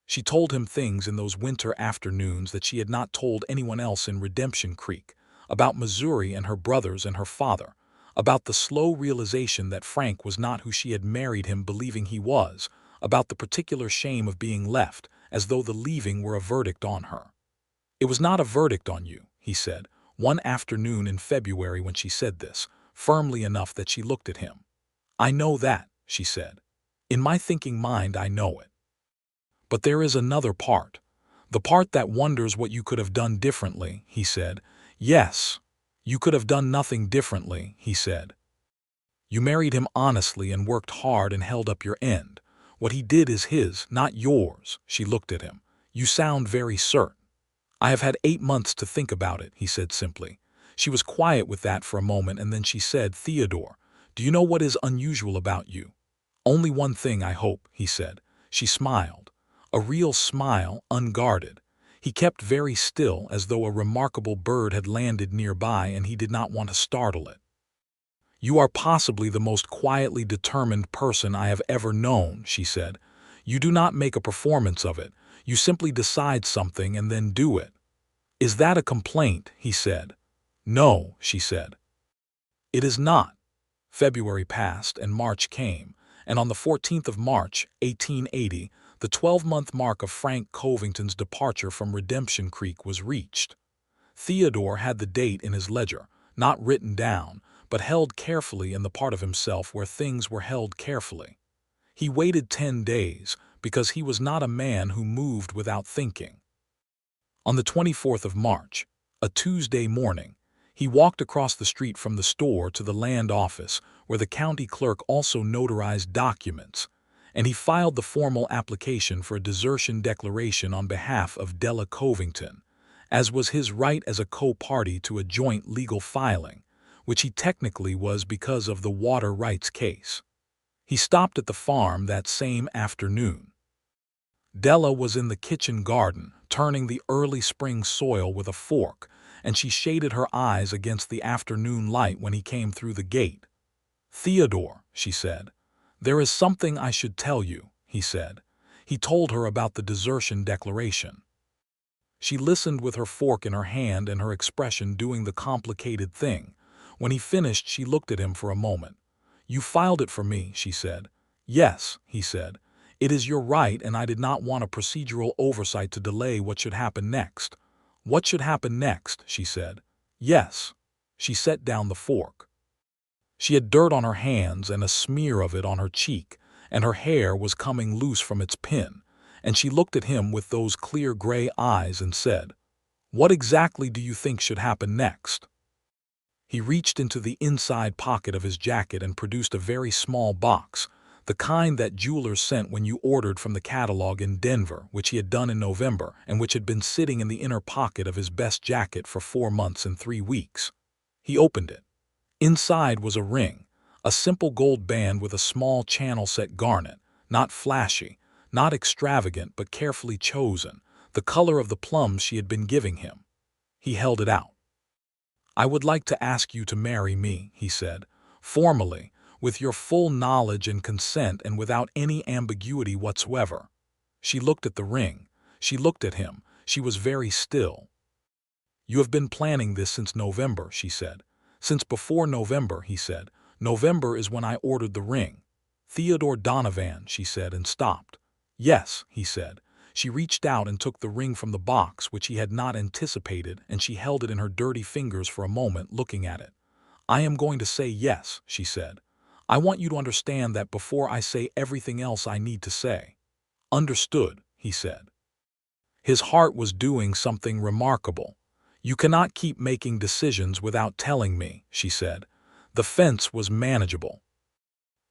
She told him things in those winter afternoons that she had not told anyone else in Redemption Creek, about Missouri and her brothers and her father, about the slow realization that Frank was not who she had married him believing he was, about the particular shame of being left, as though the leaving were a verdict on her. "It was not a verdict on you," he said, one afternoon in February when she said this, firmly enough that she looked at him. "I know that," she said. "In my thinking mind I know it. But there is another part, the part that wonders what you could have done differently," he said. "Yes, you could have done nothing differently," he said. "You married him honestly and worked hard and held up your end. What he did is his, not yours." She looked at him. "You sound very certain." "I have had 8 months to think about it," he said simply. She was quiet with that for a moment, and then she said, "Theodore, do you know what is unusual about you?" "Only one thing, I hope," he said. She smiled. A real smile, unguarded. He kept very still, as though a remarkable bird had landed nearby and he did not want to startle it. "You are possibly the most quietly determined person I have ever known," she said. "You do not make a performance of it. You simply decide something and then do it." "Is that a complaint?" he said. "No," she said. "It is not." February passed and March came, and on the 14th of March, 1880, the 12-month mark of Frank Covington's departure from Redemption Creek was reached. Theodore had the date in his ledger, not written down, but held carefully in the part of himself where things were held carefully. He waited 10 days, because he was not a man who moved without thinking. On the 24th of March, a Tuesday morning, he walked across the street from the store to the land office, where the county clerk also notarized documents, and he filed the formal application for a desertion declaration on behalf of Della Covington, as was his right as a co-party to a joint legal filing, which he technically was because of the water rights case. He stopped at the farm that same afternoon. Della was in the kitchen garden, turning the early spring soil with a fork, and she shaded her eyes against the afternoon light when he came through the gate. "Theodore," she said. "There is something I should tell you," he said. He told her about the desertion declaration. She listened with her fork in her hand and her expression doing the complicated thing. When he finished, she looked at him for a moment. "You filed it for me," she said. "Yes," he said. "It is your right, and I did not want a procedural oversight to delay what should happen next." "What should happen next?" she said. "Yes." She set down the fork. She had dirt on her hands and a smear of it on her cheek, and her hair was coming loose from its pin, and she looked at him with those clear gray eyes and said, "What exactly do you think should happen next?" He reached into the inside pocket of his jacket and produced a very small box, the kind that jewelers sent when you ordered from the catalog in Denver, which he had done in November, and which had been sitting in the inner pocket of his best jacket for 4 months and 3 weeks. He opened it. Inside was a ring, a simple gold band with a small channel-set garnet, not flashy, not extravagant but carefully chosen, the color of the plums she had been giving him. He held it out. "I would like to ask you to marry me," he said, formally, with your full knowledge and consent and without any ambiguity whatsoever. She looked at the ring. She looked at him. She was very still. "You have been planning this since November," she said. "Since before November," he said. "November is when I ordered the ring." "Theodore Donovan," she said, and stopped. "Yes," he said. She reached out and took the ring from the box, which he had not anticipated, and she held it in her dirty fingers for a moment, looking at it. "I am going to say yes," she said. "I want you to understand that before I say everything else I need to say." "Understood," he said. His heart was doing something remarkable. "You cannot keep making decisions without telling me," she said. The fence was manageable.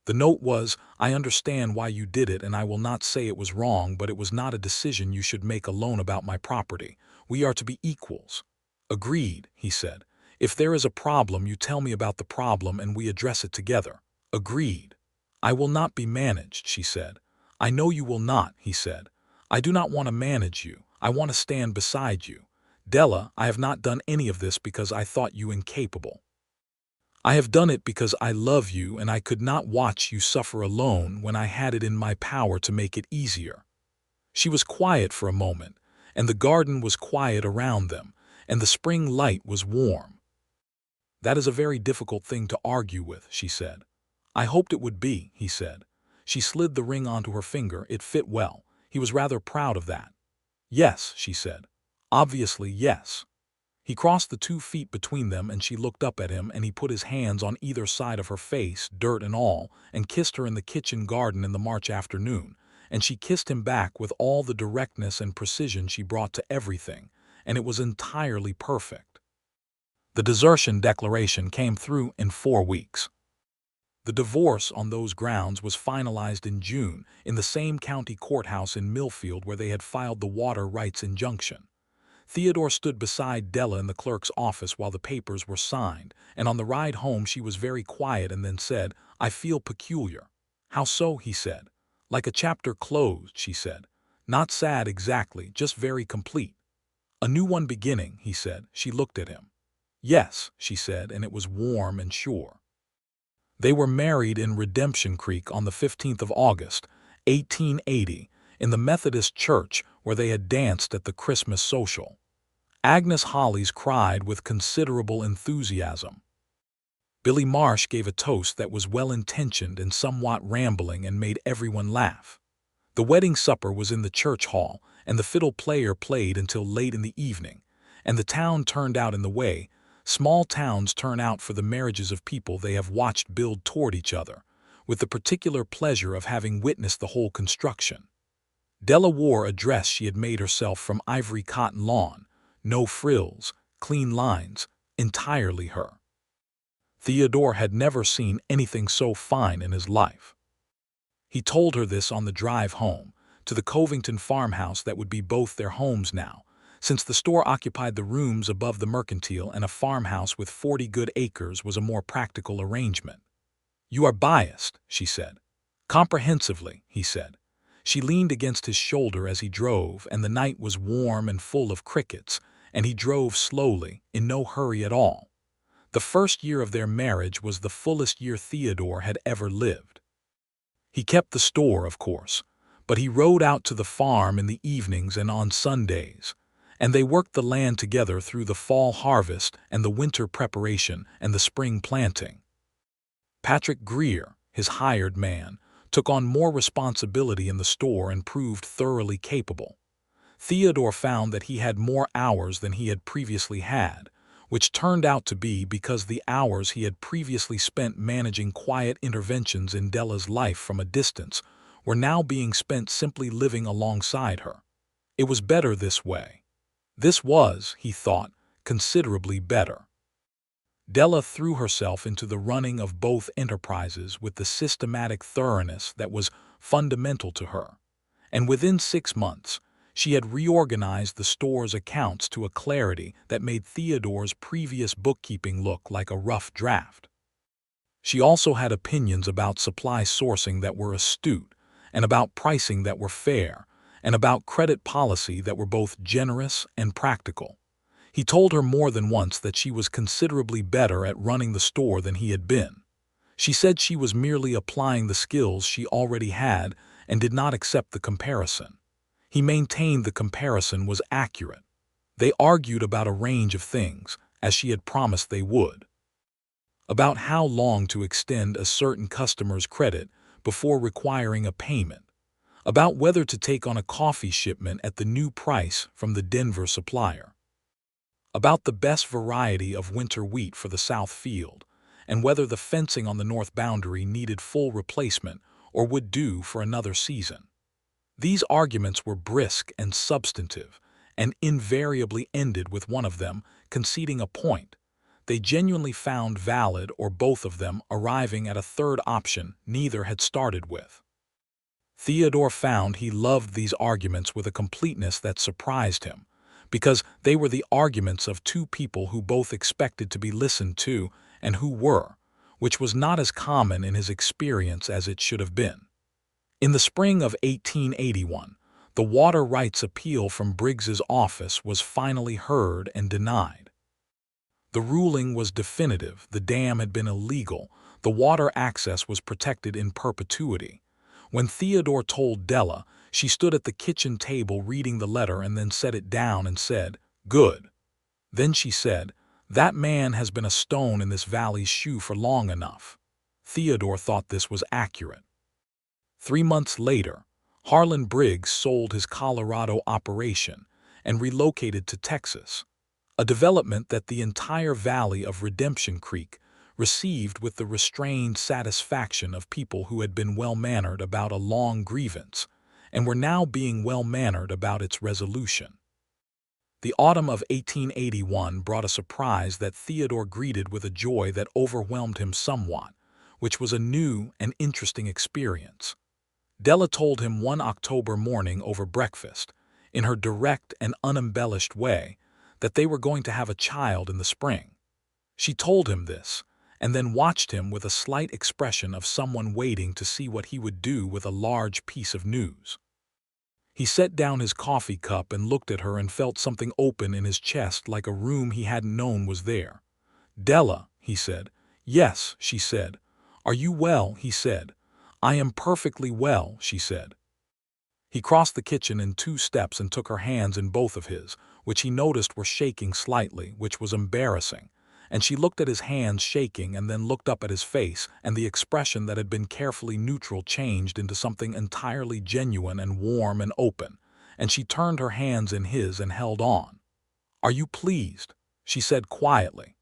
The note was, "I understand why you did it and I will not say it was wrong, but it was not a decision you should make alone about my property. We are to be equals." "Agreed," he said. "If there is a problem, you tell me about the problem and we address it together." "Agreed." "I will not be managed," she said. "I know you will not," he said. "I do not want to manage you. I want to stand beside you. Della, I have not done any of this because I thought you incapable. I have done it because I love you and I could not watch you suffer alone when I had it in my power to make it easier." She was quiet for a moment, and the garden was quiet around them, and the spring light was warm. "That is a very difficult thing to argue with," she said. "I hoped it would be," he said. She slid the ring onto her finger. It fit well. He was rather proud of that. "Yes," she said. "Obviously, yes." He crossed the 2 feet between them and she looked up at him, and he put his hands on either side of her face, dirt and all, and kissed her in the kitchen garden in the March afternoon, and she kissed him back with all the directness and precision she brought to everything, and it was entirely perfect. The desertion declaration came through in 4 weeks. The divorce on those grounds was finalized in June in the same county courthouse in Millfield where they had filed the water rights injunction. Theodore stood beside Della in the clerk's office while the papers were signed, and on the ride home she was very quiet and then said, "I feel peculiar." "How so?" he said. "Like a chapter closed," she said. "Not sad exactly, just very complete." "A new one beginning," he said. She looked at him. "Yes," she said, and it was warm and sure. They were married in Redemption Creek on the 15th of August, 1880, in the Methodist church where they had danced at the Christmas social. Agnes Hollies cried with considerable enthusiasm. Billy Marsh gave a toast that was well-intentioned and somewhat rambling and made everyone laugh. The wedding supper was in the church hall, and the fiddle player played until late in the evening, and the town turned out in the way small towns turn out for the marriages of people they have watched build toward each other, with the particular pleasure of having witnessed the whole construction. Della wore a dress she had made herself from ivory cotton lawn, no frills, clean lines, entirely her. Theodore had never seen anything so fine in his life. He told her this on the drive home, to the Covington farmhouse that would be both their homes now, since the store occupied the rooms above the mercantile and a farmhouse with 40 good acres was a more practical arrangement. "You are biased," she said. "Comprehensively," he said. She leaned against his shoulder as he drove, and the night was warm and full of crickets, and he drove slowly, in no hurry at all. The first year of their marriage was the fullest year Theodore had ever lived. He kept the store, of course, but he rode out to the farm in the evenings and on Sundays, and they worked the land together through the fall harvest and the winter preparation and the spring planting. Patrick Greer, his hired man, took on more responsibility in the store and proved thoroughly capable. Theodore found that he had more hours than he had previously had, which turned out to be because the hours he had previously spent managing quiet interventions in Della's life from a distance were now being spent simply living alongside her. It was better this way. This was, he thought, considerably better. Della threw herself into the running of both enterprises with the systematic thoroughness that was fundamental to her, and within 6 months, she had reorganized the store's accounts to a clarity that made Theodore's previous bookkeeping look like a rough draft. She also had opinions about supply sourcing that were astute, and about pricing that were fair, and about credit policy that were both generous and practical. He told her more than once that she was considerably better at running the store than he had been. She said she was merely applying the skills she already had and did not accept the comparison. He maintained the comparison was accurate. They argued about a range of things, as she had promised they would. About how long to extend a certain customer's credit before requiring a payment. About whether to take on a coffee shipment at the new price from the Denver supplier. About the best variety of winter wheat for the south field, and whether the fencing on the north boundary needed full replacement or would do for another season. These arguments were brisk and substantive, and invariably ended with one of them conceding a point they genuinely found valid or both of them arriving at a third option neither had started with. Theodore found he loved these arguments with a completeness that surprised him, because they were the arguments of two people who both expected to be listened to and who were, which was not as common in his experience as it should have been. In the spring of 1881, the water rights appeal from Briggs's office was finally heard and denied. The ruling was definitive, the dam had been illegal, the water access was protected in perpetuity. When Theodore told Della, she stood at the kitchen table reading the letter and then set it down and said, "Good." Then she said, "That man has been a stone in this valley's shoe for long enough." Theodore thought this was accurate. 3 months later, Harlan Briggs sold his Colorado operation and relocated to Texas, a development that the entire valley of Redemption Creek received with the restrained satisfaction of people who had been well-mannered about a long grievance and were now being well-mannered about its resolution. The autumn of 1881 brought a surprise that Theodore greeted with a joy that overwhelmed him somewhat, which was a new and interesting experience. Della told him one October morning over breakfast, in her direct and unembellished way, that they were going to have a child in the spring. She told him this, and then watched him with a slight expression of someone waiting to see what he would do with a large piece of news. He set down his coffee cup and looked at her and felt something open in his chest like a room he hadn't known was there. "Della," he said. "Yes," she said. "Are you well?" he said. "I am perfectly well," she said. He crossed the kitchen in 2 steps and took her hands in both of his, which he noticed were shaking slightly, which was embarrassing, and she looked at his hands shaking and then looked up at his face, and the expression that had been carefully neutral changed into something entirely genuine and warm and open, and she turned her hands in his and held on. "Are you pleased?" she said quietly.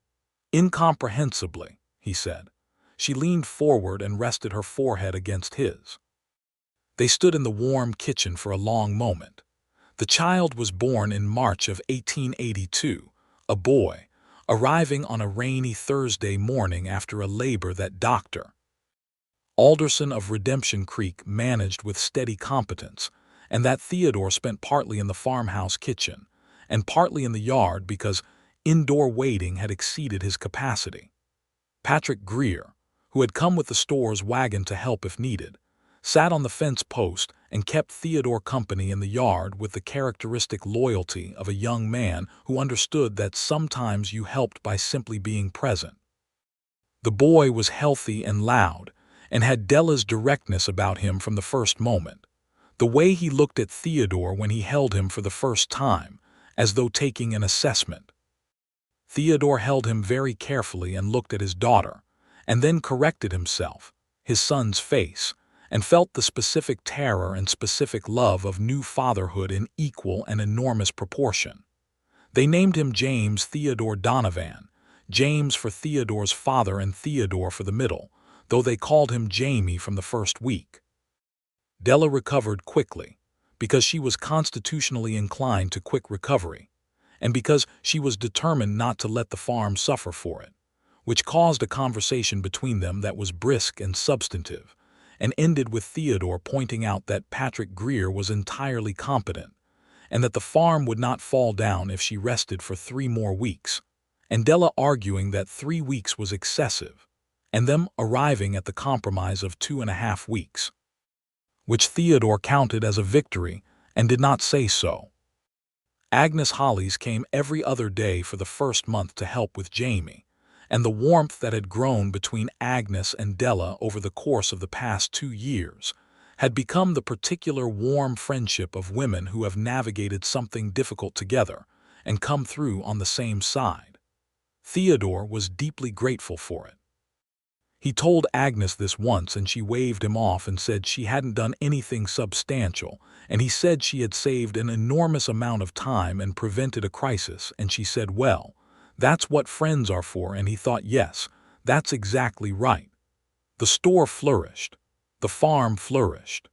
"Incomprehensibly," he said. She leaned forward and rested her forehead against his. They stood in the warm kitchen for a long moment. The child was born in March of 1882, a boy, arriving on a rainy Thursday morning after a labor that Dr. Alderson of Redemption Creek managed with steady competence, and that Theodore spent partly in the farmhouse kitchen, and partly in the yard because indoor waiting had exceeded his capacity. Patrick Greer, who had come with the store's wagon to help if needed, sat on the fence post and kept Theodore company in the yard with the characteristic loyalty of a young man who understood that sometimes you helped by simply being present. The boy was healthy and loud, and had Della's directness about him from the first moment. The way he looked at Theodore when he held him for the first time, as though taking an assessment. Theodore held him very carefully and looked at his daughter, and then corrected himself, his son's face, and felt the specific terror and specific love of new fatherhood in equal and enormous proportion. They named him James Theodore Donovan, James for Theodore's father and Theodore for the middle, though they called him Jamie from the first week. Della recovered quickly, because she was constitutionally inclined to quick recovery, and because she was determined not to let the farm suffer for it. which caused a conversation between them that was brisk and substantive, and ended with Theodore pointing out that Patrick Greer was entirely competent, and that the farm would not fall down if she rested for 3 more weeks, and Della arguing that 3 weeks was excessive, and them arriving at the compromise of 2.5 weeks, which Theodore counted as a victory and did not say so. Agnes Hollies came every other day for the first month to help with Jamie, and the warmth that had grown between Agnes and Della over the course of the past 2 years had become the particular warm friendship of women who have navigated something difficult together and come through on the same side. Theodore was deeply grateful for it. He told Agnes this once and she waved him off and said she hadn't done anything substantial, and he said she had saved an enormous amount of time and prevented a crisis, and she said, well, that's what friends are for, and he thought, yes, that's exactly right. The store flourished. The farm flourished.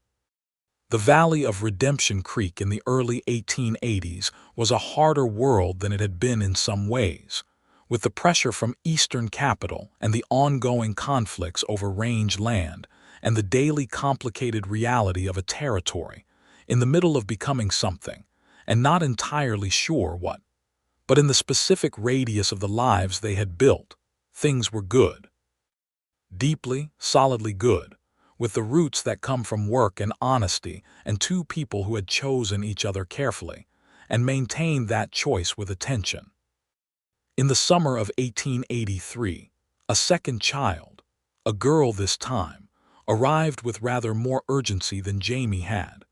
The valley of Redemption Creek in the early 1880s was a harder world than it had been in some ways, with the pressure from Eastern capital and the ongoing conflicts over range land and the daily complicated reality of a territory in the middle of becoming something, and not entirely sure what. But in the specific radius of the lives they had built, things were good. Deeply, solidly good, with the roots that come from work and honesty and 2 people who had chosen each other carefully and maintained that choice with attention. In the summer of 1883, a second child, a girl this time, arrived with rather more urgency than Jamie had,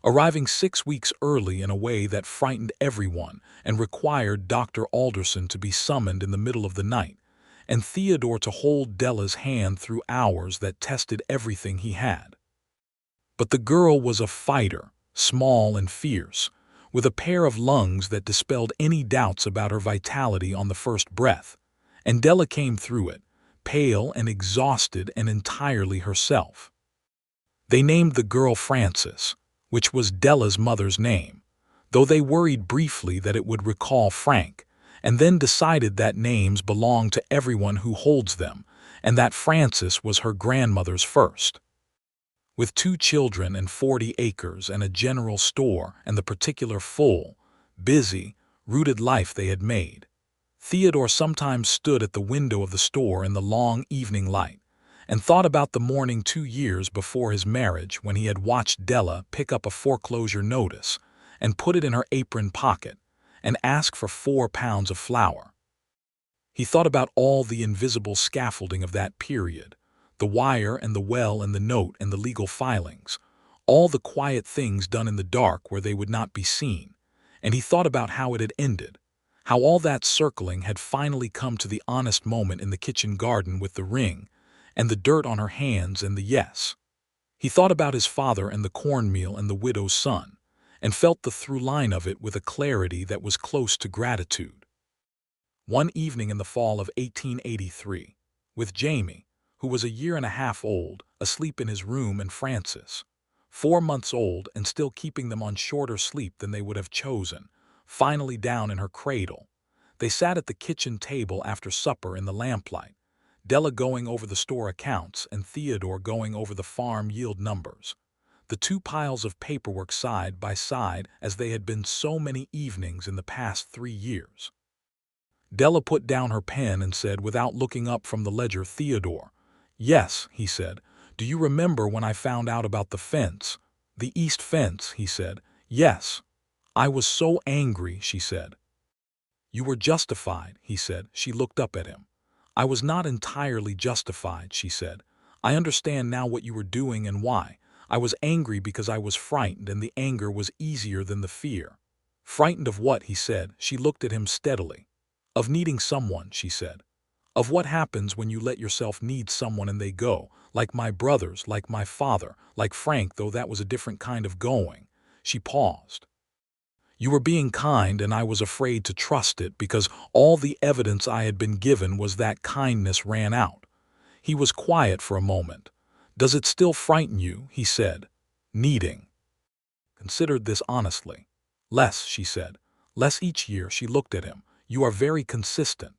arriving 6 weeks early in a way that frightened everyone and required Dr. Alderson to be summoned in the middle of the night, and Theodore to hold Della's hand through hours that tested everything he had. But the girl was a fighter, small and fierce, with a pair of lungs that dispelled any doubts about her vitality on the first breath, and Della came through it, pale and exhausted and entirely herself. They named the girl Frances, which was Della's mother's name, though they worried briefly that it would recall Frank, and then decided that names belong to everyone who holds them, and that Frances was her grandmother's first. With 2 children and 40 acres and a general store and the particular full, busy, rooted life they had made, Theodore sometimes stood at the window of the store in the long evening light and thought about the morning 2 years before his marriage when he had watched Della pick up a foreclosure notice and put it in her apron pocket and ask for 4 pounds of flour. He thought about all the invisible scaffolding of that period, the wire and the well and the note and the legal filings, all the quiet things done in the dark where they would not be seen, and he thought about how it had ended, how all that circling had finally come to the honest moment in the kitchen garden with the ring, and the dirt on her hands and the yes. He thought about his father and the cornmeal and the widow's son, and felt the through line of it with a clarity that was close to gratitude. One evening in the fall of 1883, with Jamie, who was 1.5 years old, asleep in his room, and Frances, 4 months old and still keeping them on shorter sleep than they would have chosen, finally down in her cradle, they sat at the kitchen table after supper in the lamplight, Della going over the store accounts and Theodore going over the farm yield numbers, the 2 piles of paperwork side by side as they had been so many evenings in the past 3 years. Della put down her pen and said, without looking up from the ledger, Theodore, yes, he said, do you remember when I found out about the fence? The east fence, he said. Yes. I was so angry, she said. You were justified, he said. She looked up at him. I was not entirely justified, she said. I understand now what you were doing and why. I was angry because I was frightened, and the anger was easier than the fear. Frightened of what? He said. She looked at him steadily. Of needing someone, she said. Of what happens when you let yourself need someone and they go, like my brothers, like my father, like Frank, though that was a different kind of going. She paused. You were being kind, and I was afraid to trust it because all the evidence I had been given was that kindness ran out. He was quiet for a moment. Does it still frighten you? He said. Needing. Considered this honestly. Less, she said. Less each year. She looked at him. You are very consistent.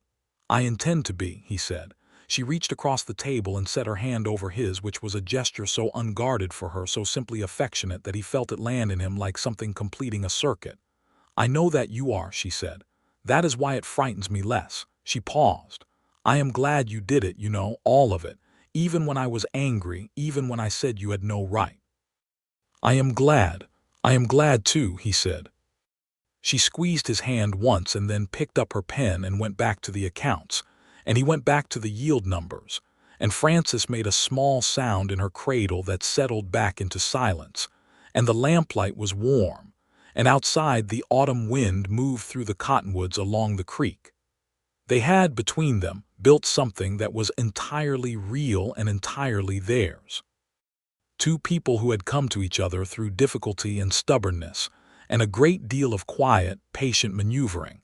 "I intend to be," he said. She reached across the table and set her hand over his, which was a gesture so unguarded for her, so simply affectionate that he felt it land in him like something completing a circuit. "I know that you are," she said. "That is why it frightens me less." She paused. "I am glad you did it, you know, all of it. Even when I was angry, even when I said you had no right." "I am glad. I am glad too," he said. She squeezed his hand once and then picked up her pen and went back to the accounts, and he went back to the yield numbers, and Frances made a small sound in her cradle that settled back into silence, and the lamplight was warm, and outside the autumn wind moved through the cottonwoods along the creek. They had, between them, built something that was entirely real and entirely theirs. Two people who had come to each other through difficulty and stubbornness, and a great deal of quiet, patient maneuvering,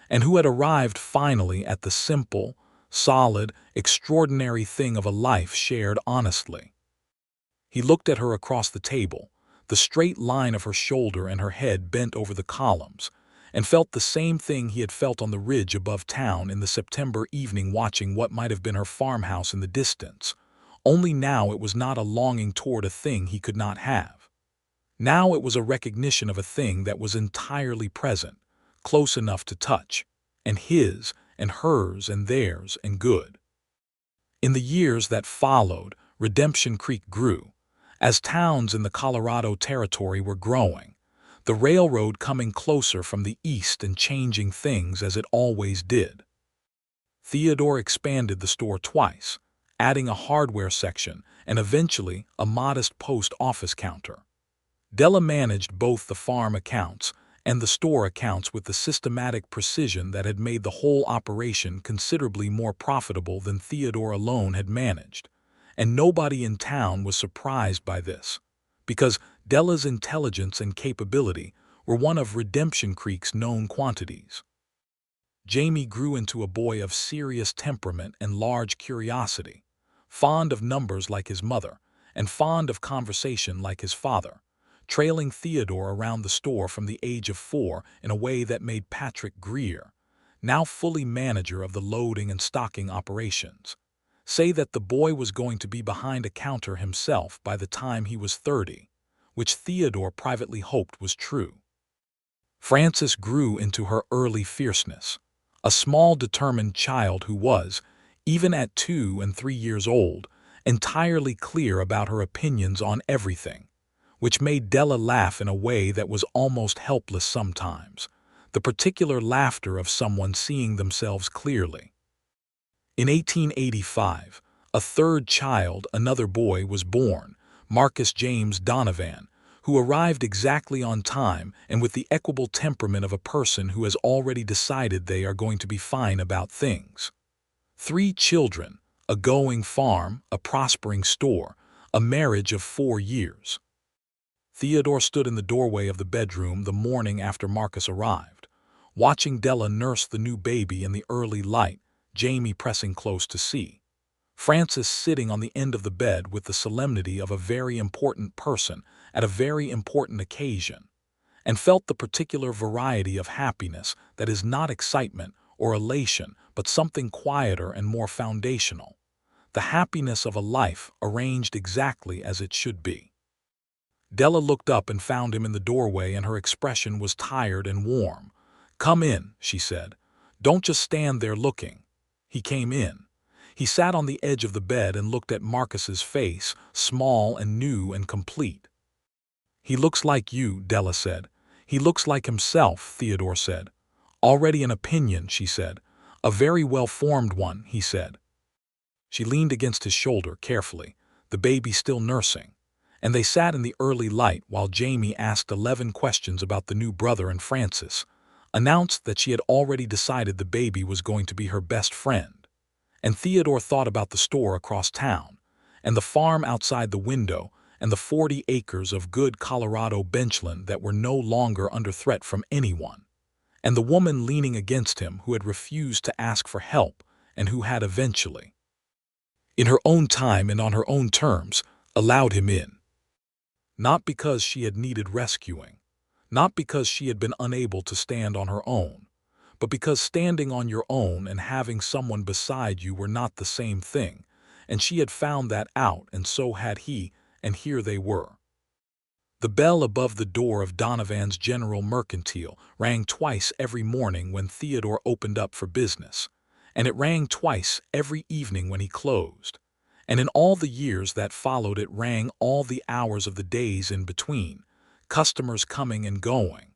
and who had arrived finally at the simple, solid, extraordinary thing of a life shared honestly. He looked at her across the table, the straight line of her shoulder and her head bent over the columns, and felt the same thing he had felt on the ridge above town in the September evening watching what might have been her farmhouse in the distance. Only now it was not a longing toward a thing he could not have. Now it was a recognition of a thing that was entirely present, close enough to touch, and his, and hers, and theirs, and good. In the years that followed, Redemption Creek grew, as towns in the Colorado Territory were growing, the railroad coming closer from the east and changing things as it always did. Theodore expanded the store twice, adding a hardware section and eventually a modest post office counter. Della managed both the farm accounts and the store accounts with the systematic precision that had made the whole operation considerably more profitable than Theodore alone had managed, and nobody in town was surprised by this, because Della's intelligence and capability were one of Redemption Creek's known quantities. Jamie grew into a boy of serious temperament and large curiosity, fond of numbers like his mother, and fond of conversation like his father, trailing Theodore around the store from the age of 4 in a way that made Patrick Greer, now fully manager of the loading and stocking operations, say that the boy was going to be behind a counter himself by the time he was 30, which Theodore privately hoped was true. Frances grew into her early fierceness, a small determined child who was, even at 2 and 3 years old, entirely clear about her opinions on everything, which made Della laugh in a way that was almost helpless sometimes, the particular laughter of someone seeing themselves clearly. In 1885, a third child, another boy, was born, Marcus James Donovan, who arrived exactly on time and with the equable temperament of a person who has already decided they are going to be fine about things. 3 children, a going farm, a prospering store, a marriage of 4 years. Theodore stood in the doorway of the bedroom the morning after Marcus arrived, watching Della nurse the new baby in the early light, Jamie pressing close to see, Frances sitting on the end of the bed with the solemnity of a very important person at a very important occasion, and felt the particular variety of happiness that is not excitement or elation but something quieter and more foundational, the happiness of a life arranged exactly as it should be. Della looked up and found him in the doorway, and her expression was tired and warm. "Come in," she said. "Don't just stand there looking." He came in. He sat on the edge of the bed and looked at Marcus's face, small and new and complete. "He looks like you," Della said. "He looks like himself," Theodore said. "Already an opinion," she said. "A very well-formed one," he said. She leaned against his shoulder carefully, the baby still nursing, and they sat in the early light while Jamie asked 11 questions about the new brother, and Frances announced that she had already decided the baby was going to be her best friend. And Theodore thought about the store across town, and the farm outside the window, and the 40 acres of good Colorado benchland that were no longer under threat from anyone, and the woman leaning against him who had refused to ask for help and who had eventually, in her own time and on her own terms, allowed him in. Not because she had needed rescuing, not because she had been unable to stand on her own, but because standing on your own and having someone beside you were not the same thing, and she had found that out, and so had he, and here they were. The bell above the door of Donovan's General Mercantile rang twice every morning when Theodore opened up for business, and it rang twice every evening when he closed. And in all the years that followed it rang all the hours of the days in between, customers coming and going,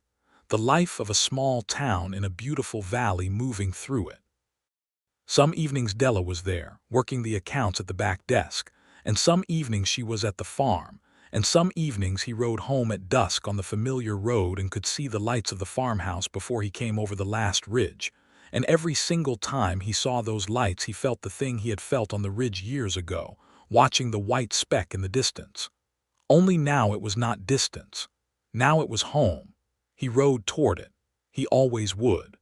the life of a small town in a beautiful valley moving through it. Some evenings Della was there, working the accounts at the back desk, and some evenings she was at the farm, and some evenings he rode home at dusk on the familiar road and could see the lights of the farmhouse before he came over the last ridge, and every single time he saw those lights he felt the thing he had felt on the ridge years ago, watching the white speck in the distance. Only now it was not distance. Now it was home. He rode toward it. He always would.